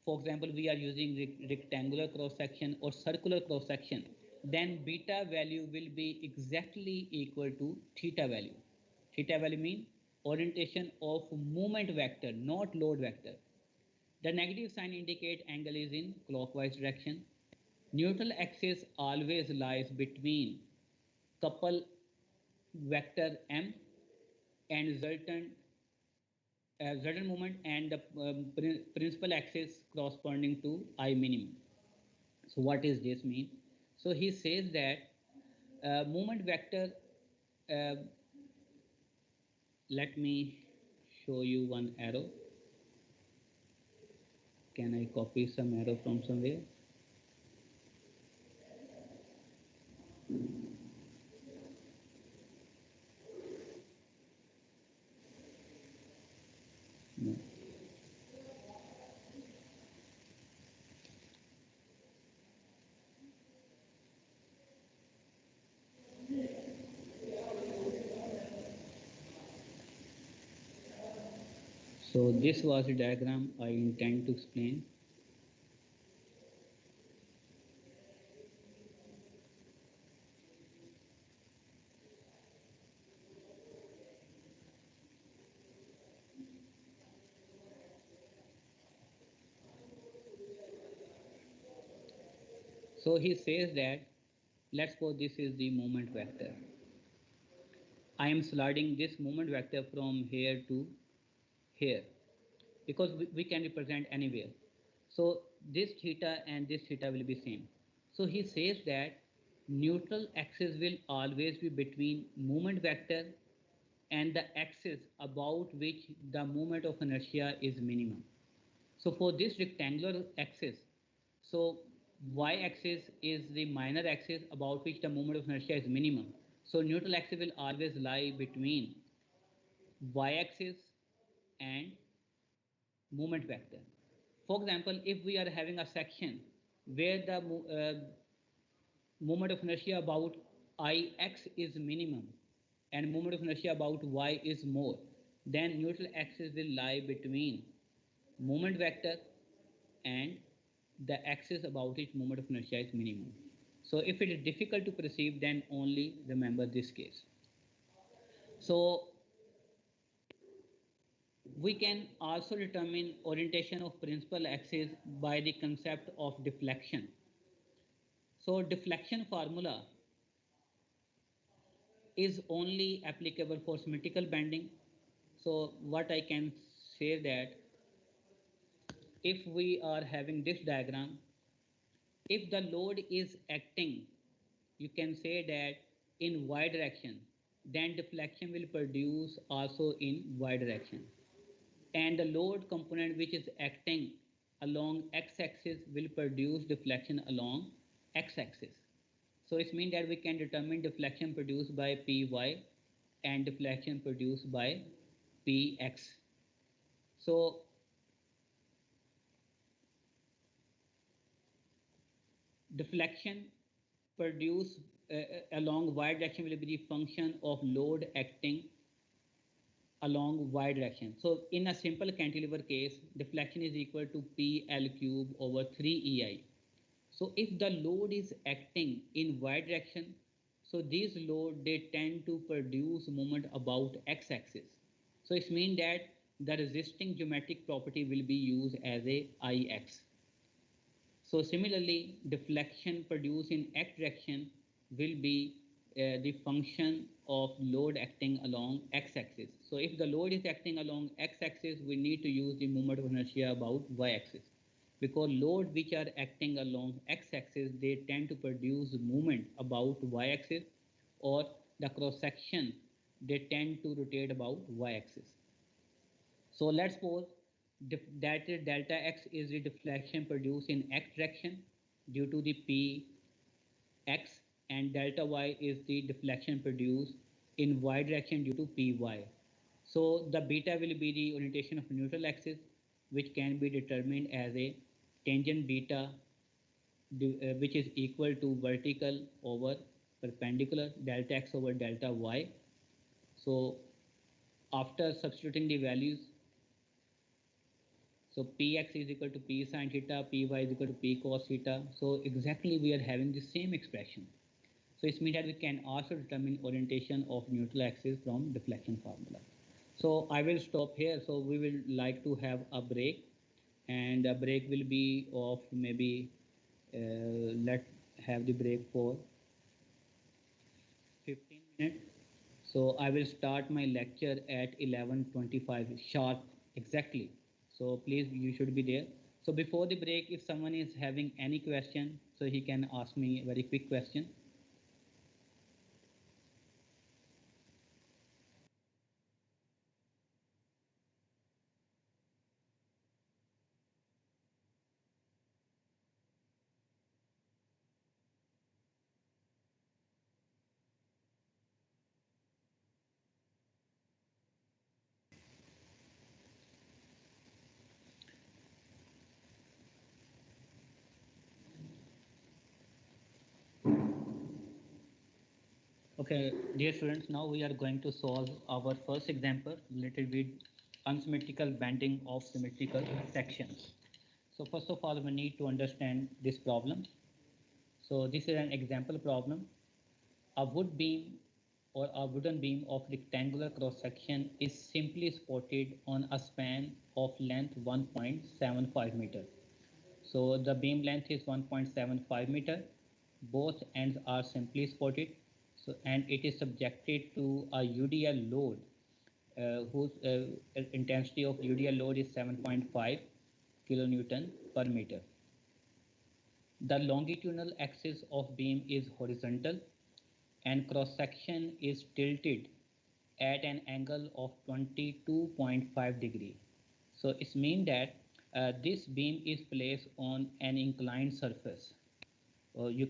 for example, we are using rectangular cross section or circular cross section, then beta value will be exactly equal to theta value. Theta value means orientation of moment vector, not load vector. The negative sign indicate angle is in clockwise direction. Neutral axis always lies between couple vector m and resultant moment and the principal axis corresponding to I minimum. So what is this mean? So he says that moment vector, uh, let me show you one arrow. Can I copy some arrow from somewhere? No. So this was a diagram I intend to explain. So he says that, let's suppose this is the moment vector. I am sliding this moment vector from here to here because we can represent anywhere. So this theta and this theta will be same. So he says that neutral axis will always be between moment vector and the axis about which the moment of inertia is minimum. So for this rectangular axis, so y-axis is the minor axis about which the moment of inertia is minimum. So neutral axis will always lie between y-axis and moment vector. For example, if we are having a section where the moment of inertia about Ix is minimum and moment of inertia about y is more, then neutral axis will lie between moment vector and the axis about which moment of inertia is minimum. So if it is difficult to perceive, then only remember this case. So we can also determine orientation of principal axis by the concept of deflection. So deflection formula is only applicable for symmetrical bending. So what I can say that if we are having this diagram, if the load is acting, you can say that in y direction, then deflection will produce also in y direction. And the load component which is acting along x-axis will produce deflection along x-axis. So it means that we can determine deflection produced by Py and deflection produced by Px. So deflection produced along y direction will be the function of load acting along y direction. So in a simple cantilever case, deflection is equal to PL cube over 3EI. So if the load is acting in y direction, so these load they tend to produce moment about x-axis. So it means that the resisting geometric property will be used as a Ix. So similarly, deflection produced in x direction will be the function of load acting along x-axis. So if the load is acting along x-axis, we need to use the moment of inertia about y-axis. Because load which are acting along x-axis, they tend to produce movement about y-axis, or the cross-section, they tend to rotate about y-axis. So let's suppose that delta x is the deflection produced in x direction due to the Px, and delta y is the deflection produced in y direction due to Py. So the beta will be the orientation of neutral axis, which can be determined as a tangent beta, which is equal to vertical over perpendicular delta x over delta y. So after substituting the values, so Px is equal to P sine theta, Py is equal to P cos theta. So exactly we are having the same expression. So it means that we can also determine orientation of neutral axis from deflection formula. So I will stop here. So we will like to have a break, and a break will be of maybe let's have the break for 15 minutes. So I will start my lecture at 11:25 sharp exactly. So please, you should be there. So before the break, if someone is having any question, so he can ask me a very quick question. Okay, dear students, now we are going to solve our first example related with unsymmetrical bending of symmetrical sections. So first of all, we need to understand this problem. So this is an example problem. A wood beam or a wooden beam of rectangular cross section is simply supported on a span of length 1.75 meter. So the beam length is 1.75 meter. Both ends are simply supported. So and it is subjected to a UDL load whose intensity of UDL load is 7.5 kilonewton per meter. The longitudinal axis of beam is horizontal and cross section is tilted at an angle of 22.5 degree. So it means that this beam is placed on an inclined surface. You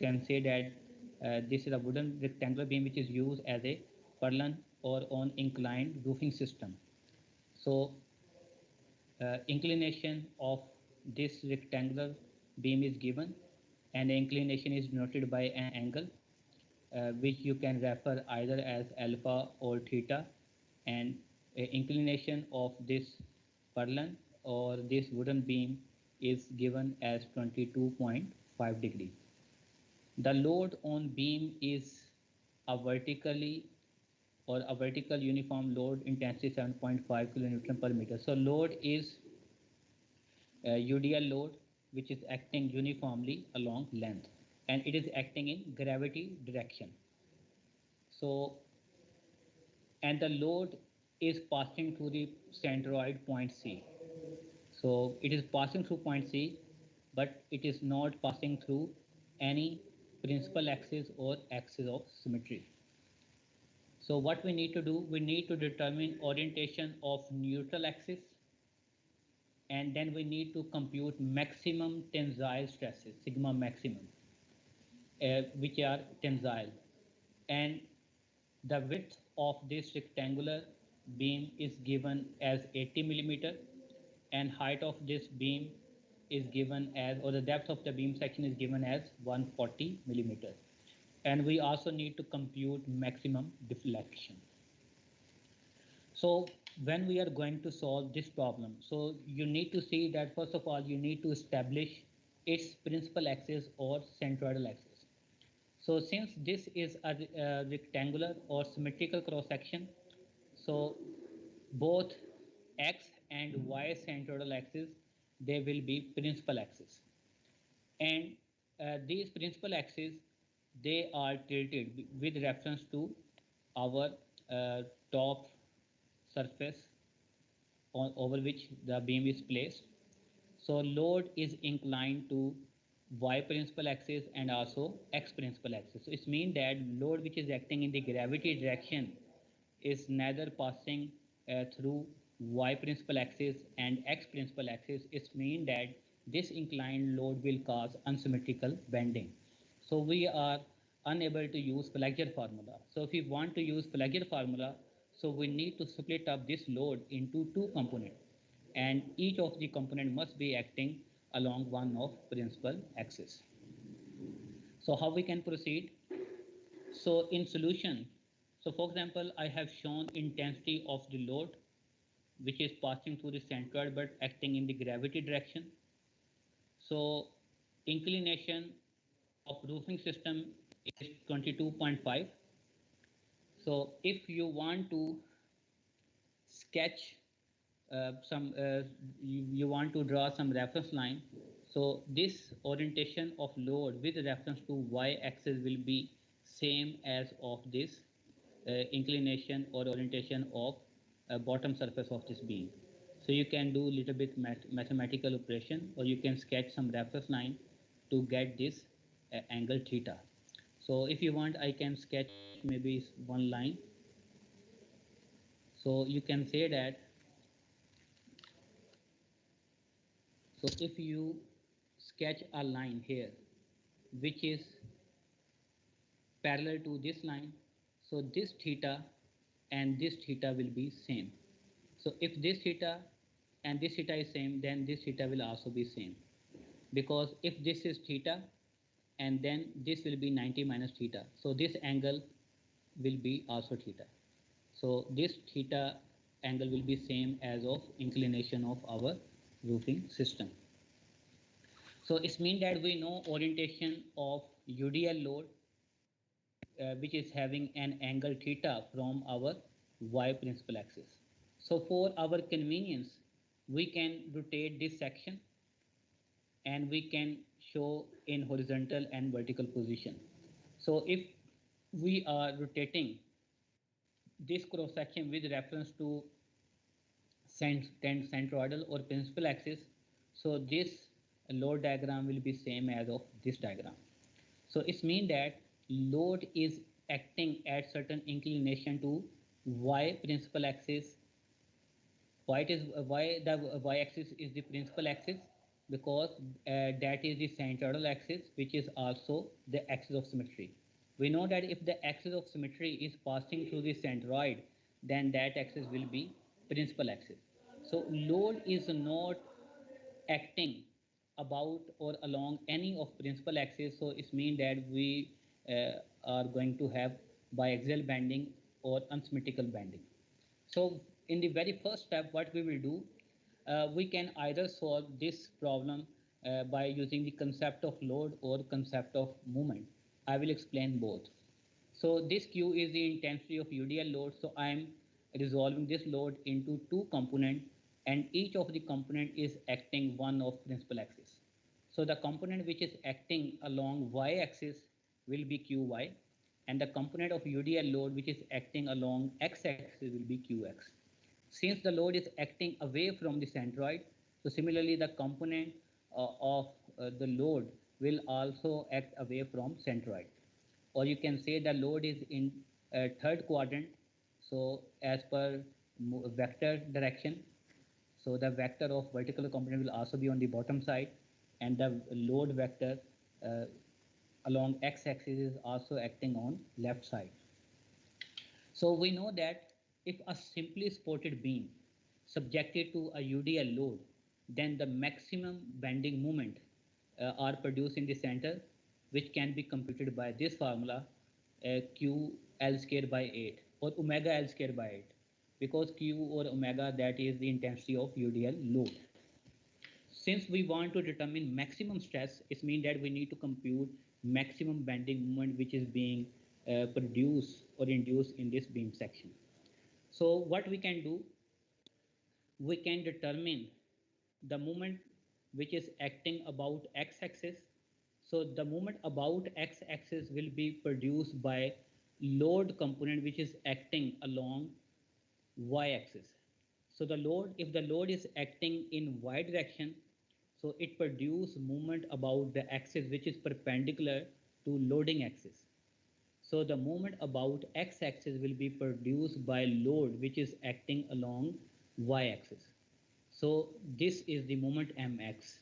can say that this is a wooden rectangular beam which is used as a purlin or on inclined roofing system. So inclination of this rectangular beam is given, and the inclination is denoted by an angle which you can refer either as alpha or theta, and inclination of this purlin or this wooden beam is given as 22.5 degree. The load on beam is a vertical uniform load intensity 7.5 kilonewton per meter. So load is UDL load which is acting uniformly along length, and it is acting in gravity direction. So and the load is passing through the centroid point C. So it is passing through point C, but it is not passing through any principal axis or axis of symmetry. So what we need to do, we need to determine orientation of neutral axis, and then we need to compute maximum tensile stresses, sigma maximum, which are tensile. And the width of this rectangular beam is given as 80 millimeter, and height of this beam is given as, or the depth of the beam section is given as 140 millimeter. And we also need to compute maximum deflection. So when we are going to solve this problem, so you need to see that first of all you need to establish its principal axis or centroidal axis. So since this is a rectangular or symmetrical cross section, so both x and y centroidal axis, they will be principal axis, and these principal axes, they are tilted with reference to our top surface over which the beam is placed. So load is inclined to y principal axis and also x principal axis. So it means that load which is acting in the gravity direction is neither passing through y principal axis and x principal axis. It means that this inclined load will cause unsymmetrical bending. So we are unable to use flexure formula. So if we want to use flexure formula, so we need to split up this load into two components, and each of the component must be acting along one of principal axis. So how we can proceed? So in solution, so for example, I have shown intensity of the load which is passing through the centroid but acting in the gravity direction. So inclination of roofing system is 22.5. So if you want to sketch you want to draw some reference line, so this orientation of load with reference to y-axis will be same as of this inclination or orientation of bottom surface of this beam. So you can do little bit mathematical operation, or you can sketch some reference line to get this angle theta. So if you want, I can sketch maybe one line. So you can say that, so if you sketch a line here which is parallel to this line, so this theta and this theta will be same. So if this theta and this theta is same, then this theta will also be same, because if this is theta and then this will be 90 minus theta, so this angle will be also theta. So this theta angle will be same as of inclination of our roofing system. So it means that we know orientation of UDL load which is having an angle theta from our y principal axis. So for our convenience, we can rotate this section and we can show in horizontal and vertical position. So if we are rotating this cross section with reference to centroidal or principal axis, so this load diagram will be same as of this diagram. So it means that load is acting at certain inclination to y principal axis. Why the y-axis is the principal axis? Because that is the centroidal axis, which is also the axis of symmetry. We know that if the axis of symmetry is passing through the centroid, then that axis will be principal axis. So load is not acting about or along any of principal axis. So it means that we are going to have biaxial bending or unsymmetrical bending. So in the very first step, what we will do, we can either solve this problem by using the concept of load or concept of moment. I will explain both. So this Q is the intensity of UDL load. So I am resolving this load into two components, and each of the component is acting one of principal axis. So the component which is acting along y axis will be Qy, and the component of UDL load which is acting along x axis will be Qx. Since the load is acting away from the centroid, so similarly the component of the load will also act away from centroid. Or you can say the load is in third quadrant. So as per vector direction, so the vector of vertical component will also be on the bottom side, and the load vector uh, along x-axis is also acting on left side. So we know that if a simply supported beam subjected to a UDL load, then the maximum bending moment are produced in the center, which can be computed by this formula, Q L square by 8 or omega L square by 8, because Q or omega, that is the intensity of UDL load. Since we want to determine maximum stress, it means that we need to compute maximum bending moment which is being produced or induced in this beam section. So what we can do, we can determine the moment which is acting about x-axis. So the moment about x-axis will be produced by load component which is acting along y-axis. So the load, if the load is acting in y direction, so it produces movement about the axis which is perpendicular to loading axis. So the moment about x-axis will be produced by load which is acting along y-axis. So this is the moment mx.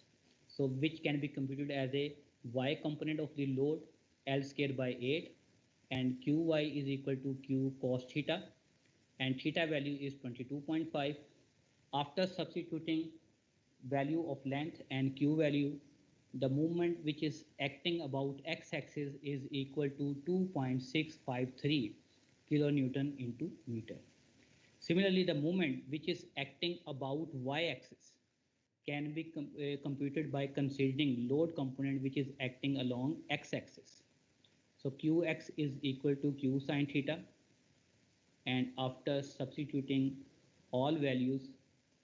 So which can be computed as a y component of the load L square by 8, and qy is equal to q cos theta, and theta value is 22.5. After substituting value of length and q value, the moment which is acting about x-axis is equal to 2.653 kilonewton into meter. Similarly, the moment which is acting about y-axis can be computed by considering load component which is acting along x-axis. So qx is equal to q sine theta, and after substituting all values,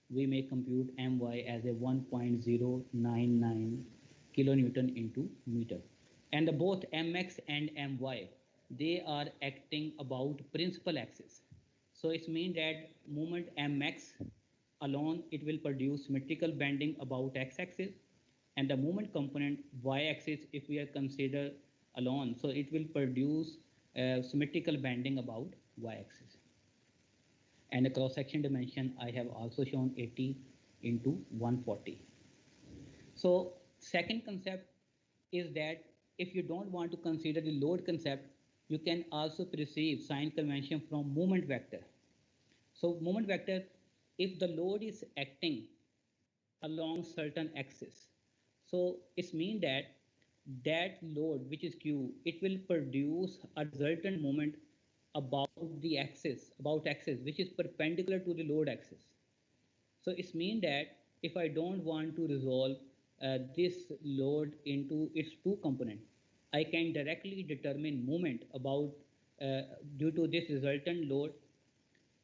we may compute my as a 1.099 kilonewton into meter. And the both mx and my, they are acting about principal axis. So it means that moment mx alone, it will produce symmetrical bending about x-axis, and the moment component y-axis, if we are consider alone, so it will produce symmetrical bending about y-axis. And the cross-section dimension I have also shown 80 into 140. So second concept is that if you don't want to consider the load concept, you can also perceive sign convention from moment vector. So moment vector, if the load is acting along certain axis, so it means that that load which is q, it will produce a resultant moment about the axis, which is perpendicular to the load axis. So it means that if I don't want to resolve this load into its two components, I can directly determine moment about due to this resultant load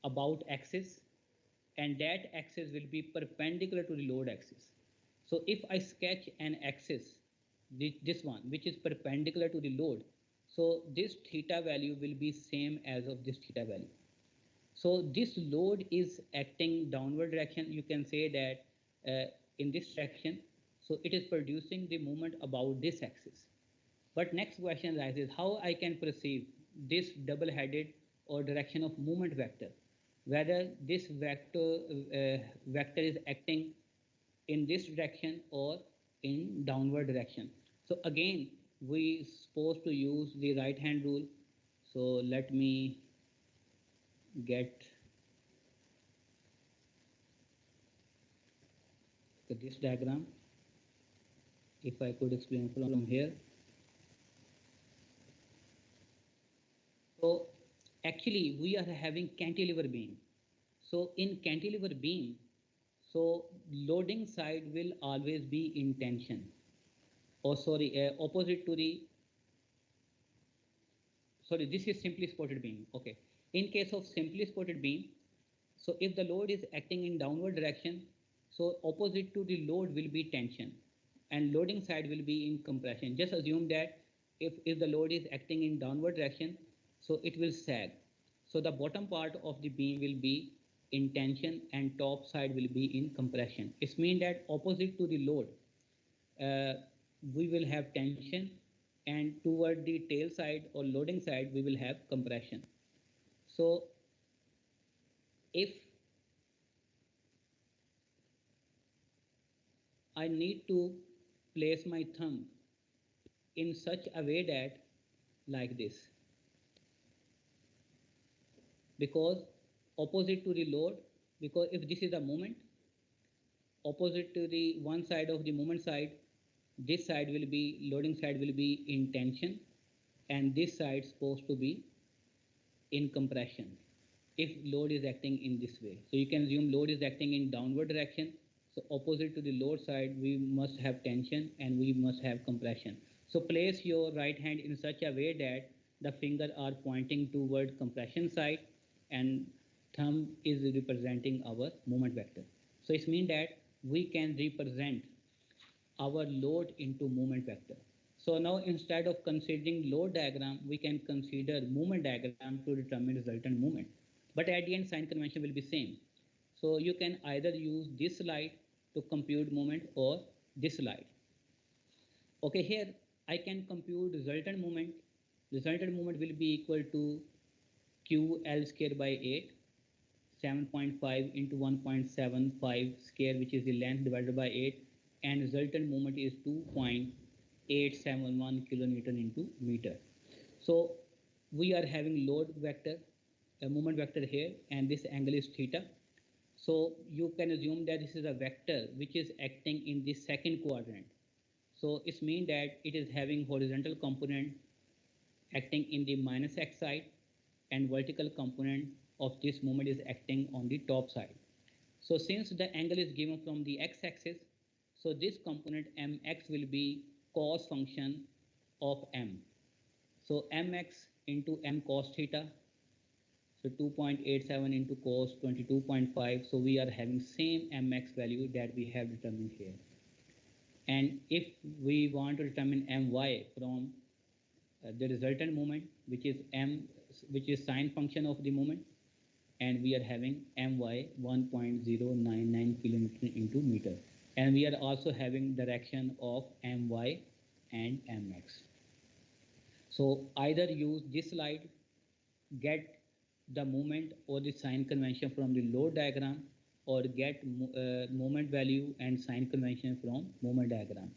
about axis, and that axis will be perpendicular to the load axis. So if I sketch an axis, this one, which is perpendicular to the load, so this theta value will be same as of this theta value. So this load is acting downward direction. You can say that in this direction, so it is producing the moment about this axis. But next question arises, how I can perceive this double-headed or direction of movement vector, whether this vector is acting in this direction or in downward direction. So again, we supposed to use the right hand rule. So let me get this diagram. If I could explain from here. So actually we are having cantilever beam. So in cantilever beam, so loading side will always be in tension. Or sorry, opposite to the, sorry, this is simply supported beam. Okay. In case of simply supported beam, so if the load is acting in downward direction, so opposite to the load will be tension and loading side will be in compression. Just assume that if the load is acting in downward direction, so it will sag. So the bottom part of the beam will be in tension and top side will be in compression. It means that opposite to the load, we will have tension, and toward the tail side or loading side, we will have compression. So if I need to place my thumb in such a way that like this, because opposite to the load, because if this is a moment, opposite to the one side of the moment side, this side will be, loading side will be in tension, and this side supposed to be in compression if load is acting in this way. So you can assume load is acting in downward direction. So opposite to the load side, we must have tension and we must have compression. So place your right hand in such a way that the finger are pointing toward compression side and thumb is representing our moment vector. So it means that we can represent our load into moment vector. So now instead of considering load diagram, we can consider moment diagram to determine resultant moment. But at the end, sign convention will be same. So you can either use this slide to compute moment or this slide. Okay, here I can compute resultant moment. Resultant moment will be equal to QL square by 8, 7.5 into 1.75 square, which is the length divided by 8, and resultant moment is 2.871 kilonewton into meter. So we are having load vector, a moment vector here, and this angle is theta. So you can assume that this is a vector which is acting in the second quadrant. So it means that it is having horizontal component acting in the minus x side, and vertical component of this moment is acting on the top side. So since the angle is given from the x-axis, so this component mx will be cos function of m. So mx into m cos theta, so 2.87 into cos 22.5. So we are having same mx value that we have determined here. And if we want to determine my from the resultant moment, which is sine function of the moment, and we are having my 1.099 kilometer into meter, and we are also having direction of my and mx. So either use this slide, get the moment or the sign convention from the load diagram, or get moment value and sign convention from moment diagram,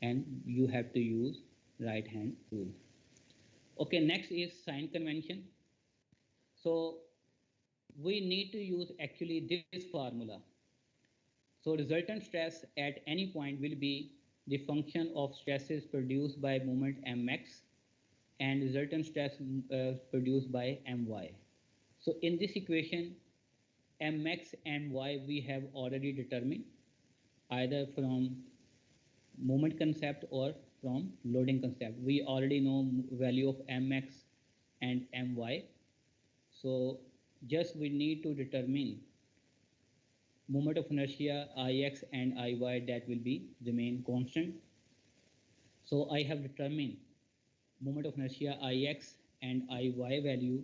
and you have to use right hand rule. Okay, next is sign convention. So we need to use actually this formula. So resultant stress at any point will be the function of stresses produced by moment mx and resultant stress produced by my. So in this equation, mx and my we have already determined either from moment concept or from loading concept. We already know value of mx and my. So just we need to determine moment of inertia Ix and Iy, that will be remain constant. So I have determined moment of inertia Ix and Iy value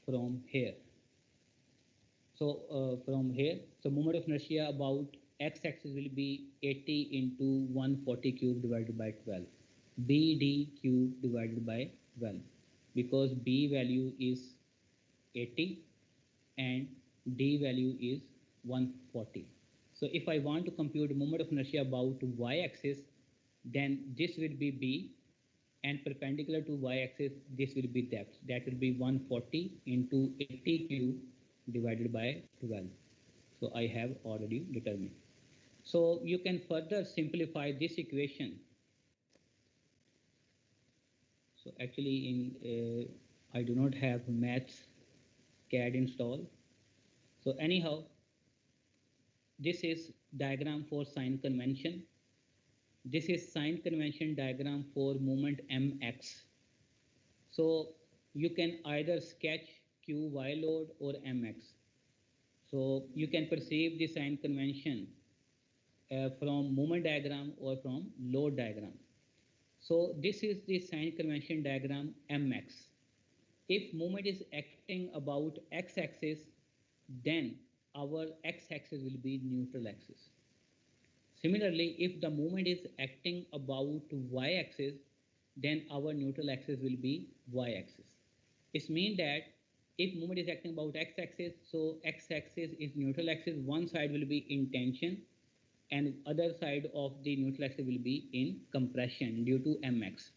from here. So from here, so moment of inertia about x-axis will be 80 into 140 cube divided by 12. BD cube divided by 12, because B value is 80 and D value is 140. So if I want to compute moment of inertia about y-axis, then this will be B, and perpendicular to y-axis, this will be depth. That will be 140 into 80 cube divided by 12. So I have already determined. So you can further simplify this equation. So actually I do not have maths CAD installed. So anyhow, this is diagram for sign convention. This is sign convention diagram for moment mx. So you can either sketch qy load or mx. So you can perceive the sign convention from moment diagram or from load diagram. So this is the sign convention diagram mx. If moment is acting about x-axis, then our x-axis will be neutral axis. Similarly, if the moment is acting about y-axis, then our neutral axis will be y-axis. It means that if moment is acting about x-axis, so x-axis is neutral axis, one side will be in tension and other side of the neutral axis will be in compression due to mx.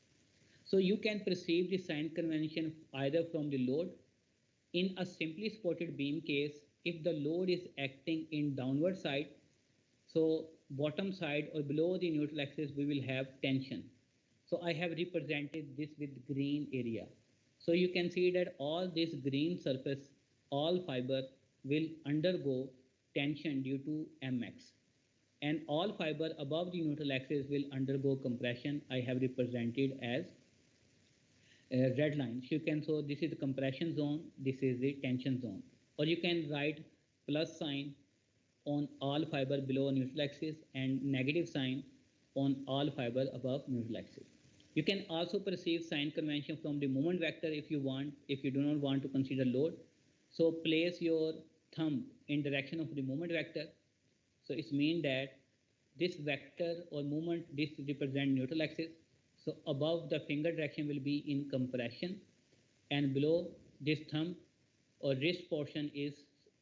So you can perceive the sign convention either from the load. In a simply supported beam case, if the load is acting in downward side, so bottom side or below the neutral axis, we will have tension. So I have represented this with green area. So you can see that all this green surface, all fiber will undergo tension due to mx. And all fiber above the neutral axis will undergo compression. I have represented as red line. So you can, so this is the compression zone, this is the tension zone. Or you can write plus sign on all fiber below neutral axis and negative sign on all fiber above neutral axis. You can also perceive sign convention from the moment vector if you want, if you do not want to consider load. So place your thumb in direction of the moment vector. So it means that this vector or movement, this represent neutral axis. So above the finger direction will be in compression, and below this thumb or wrist portion is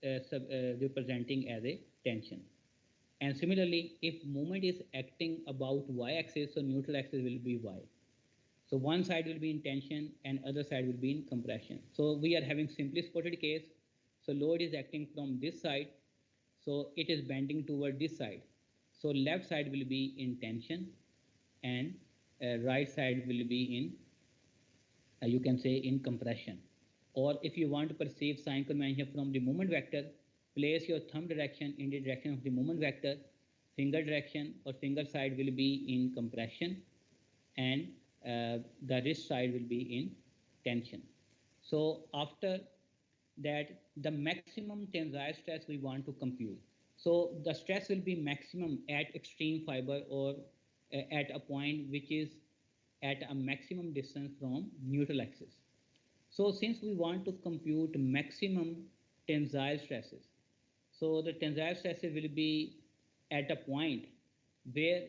representing as a tension. And similarly, if movement is acting about y-axis, so neutral axis will be y. So one side will be in tension and other side will be in compression. So we are having simply supported case. So load is acting from this side, so it is bending toward this side. So left side will be in tension and right side will be in, you can say, in compression. Or if you want to perceive sign convention from the moment vector, place your thumb direction in the direction of the moment vector, finger direction or finger side will be in compression, and the wrist side will be in tension. So after that, the maximum tensile stress we want to compute. So the stress will be maximum at extreme fiber or at a point which is at a maximum distance from neutral axis. So since we want to compute maximum tensile stresses, so the tensile stresses will be at a point where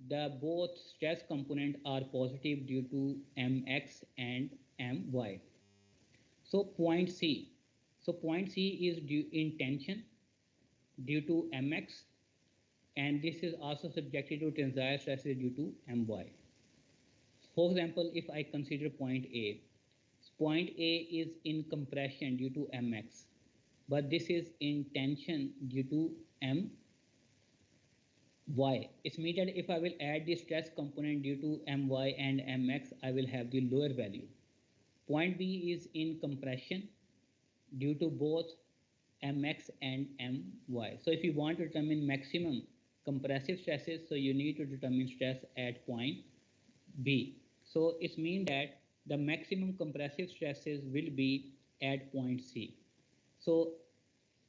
the both stress component are positive due to mx and my. So point C. So point C is due in tension due to mx, and this is also subjected to tensile stresses due to my. For example, if I consider point A is in compression due to mx, but this is in tension due to my. It means that if I will add the stress component due to my and mx, I will have the lower value. Point B is in compression due to both mx and my. So if you want to determine maximum compressive stresses, so you need to determine stress at point B. So it means that the maximum compressive stresses will be at point C. So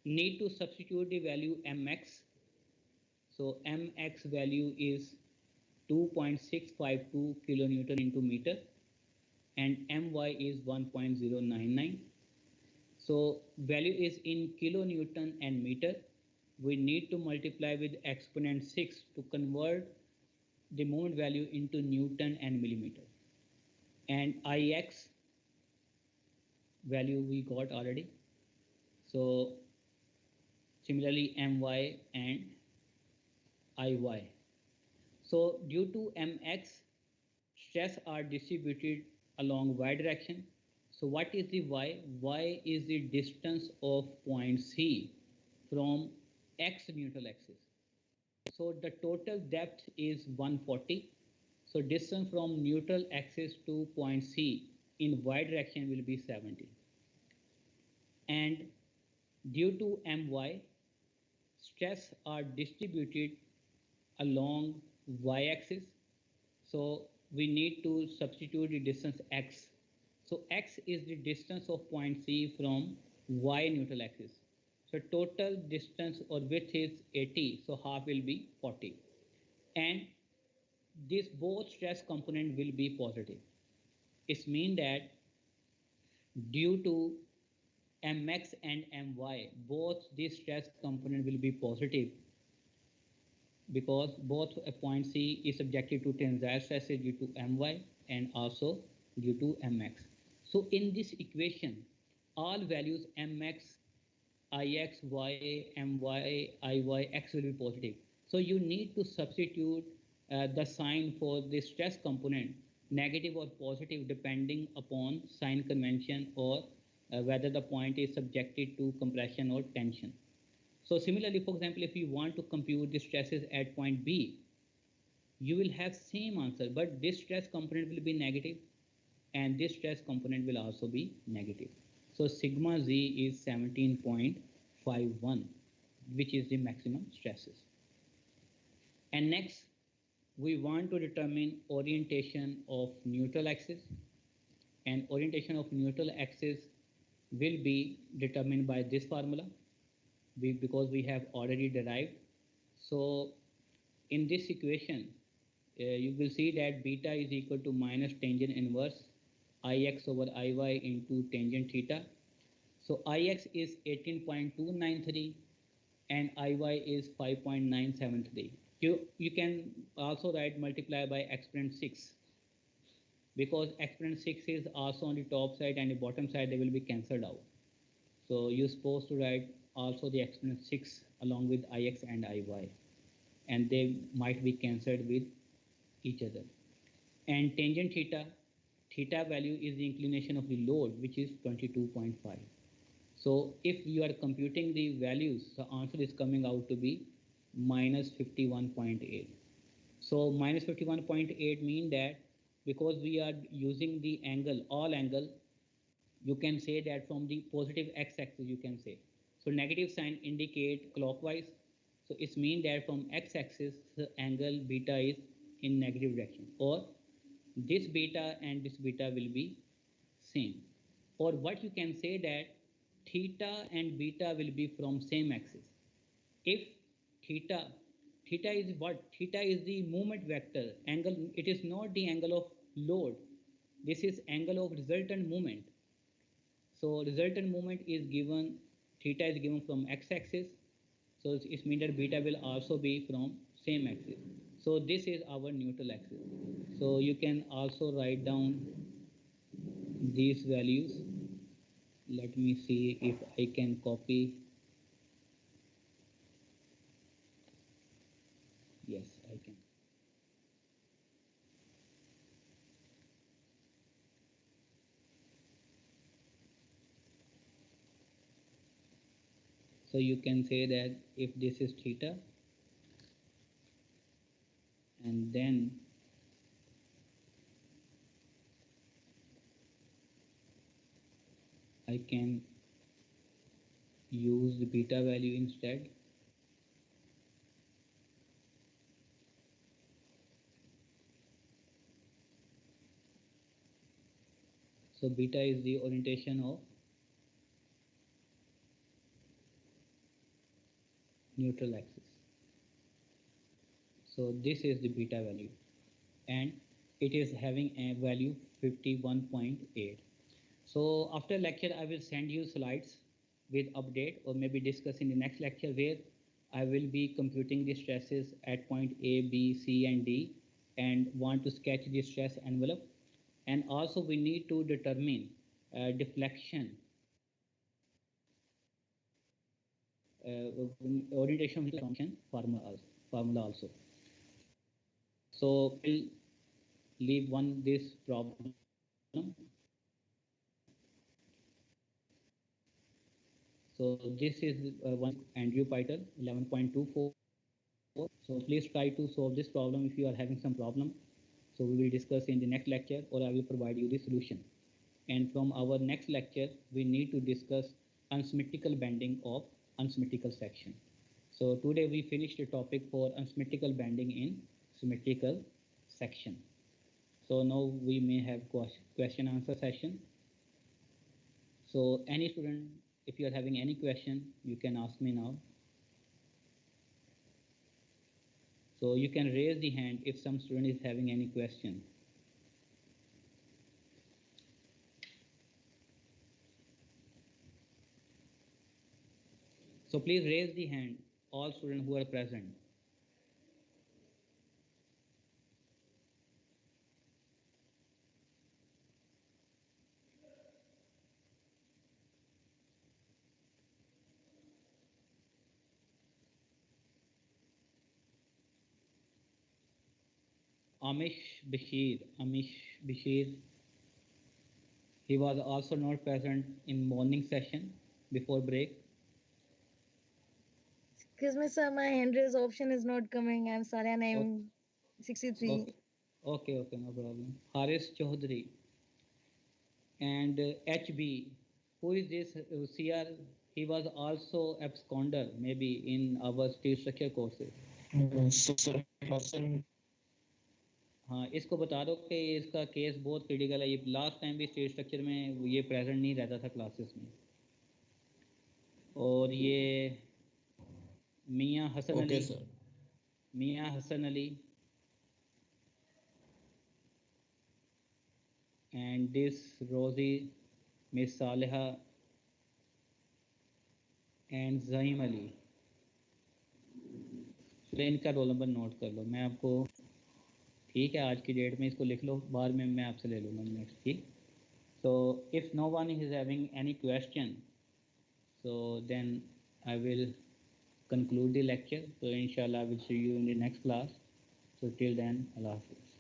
need to substitute the value mx. So mx value is 2.652 kilonewton into meter, and my is 1.099. So value is in kilonewton and meter. We need to multiply with exponent 6 to convert the moment value into Newton and millimeter. And Ix value we got already. So similarly My and Iy. So due to Mx, stress are distributed along y direction. So what is the y? Y is the distance of point C from x neutral axis. So the total depth is 140. So distance from neutral axis to point C in y direction will be 70. And due to My, stress are distributed along y-axis. So we need to substitute the distance x. So x is the distance of point C from y neutral axis. So total distance or width is 80, so half will be 40. And this both stress component will be positive. It means that due to mx and my, both this stress component will be positive because both a point C is subjected to tensile stresses due to My and also due to Mx. So in this equation, all values Mx, Ix, Y, My, Iy, X will be positive. So you need to substitute the sign for the stress component, negative or positive, depending upon sign convention or whether the point is subjected to compression or tension. So similarly, for example, if you want to compute the stresses at point B, you will have same answer, but this stress component will be negative and this stress component will also be negative. So sigma z is 17.51, which is the maximum stresses. And next, we want to determine orientation of neutral axis, and orientation of neutral axis will be determined by this formula because we have already derived. So in this equation, you will see that beta is equal to minus tangent inverse Ix over Iy into tangent theta. So Ix is 18.293 and Iy is 5.973. You can also write multiply by exponent 6 because exponent 6 is also on the top side and the bottom side, they will be cancelled out. So you're supposed to write also the exponent 6 along with Ix and Iy, and they might be cancelled with each other. And tangent theta, theta value is the inclination of the load, which is 22.5. So if you are computing the values, the answer is coming out to be minus 51.8. So minus 51.8 mean that because we are using the angle, all angle, you can say that from the positive x-axis you can say. So negative sign indicate clockwise. So it means that from x-axis the angle beta is in negative direction, or this beta and this beta will be same. Or what you can say that theta and beta will be from same axis. If theta is what? Theta is the moment vector angle. It is not the angle of load. This is angle of resultant moment. So resultant moment is given, theta is given from x-axis. So it means that beta will also be from same axis. So this is our neutral axis. So you can also write down these values. Let me see if I can copy. Yes, I can. So you can say that if this is theta, and then I can use the beta value instead. So beta is the orientation of neutral axis. So this is the beta value, and it is having a value 51.8. So after lecture, I will send you slides with update, or maybe discuss in the next lecture, where I will be computing the stresses at point A, B, C, and D, and want to sketch the stress envelope. And also we need to determine deflection, orientation function formula also. So we'll leave this problem. So this is one Andrew Pitel 11.24. So please try to solve this problem if you are having some problem. So we will discuss in the next lecture, or I will provide you the solution. And from our next lecture, we need to discuss unsymmetrical bending of unsymmetrical section. So today we finished the topic for unsymmetrical bending in symmetrical section. So now we may have question answer session. So any student, if you are having any question, you can ask me now. So you can raise the hand if some student is having any question. So please raise the hand, all students who are present. Amish Bashir, he was also not present in morning session before break. Excuse me, sir, my hand raise option is not coming. I'm sorry, I'm 63. Okay, no problem. Haris Chaudhary and HB, who is this CR? He was also absconder maybe in our steel structure courses. हाँ, इसको बता दो कि इसका case बहुत critical है। ये last time भी स्टेट स्ट्रक्चर में ये प्रेजेंट नहीं रहता था क्लासेस में। और ये मियाँ हसन अली, मियाँ Hasan Ali, and this Rosie, Miss Saleha and Zaim Ali. तो इनका रोल नंबर नोट कर लो, मैं आपको ठीक है आज की डेट में इसको लिख लो, बाद में मैं आपसे ले लूँगा नेक्स्ट, ठीक। So if no one is having any question, so then I will conclude the lecture. So inshallah I will see you in the next class. So till then, Allah Hafiz.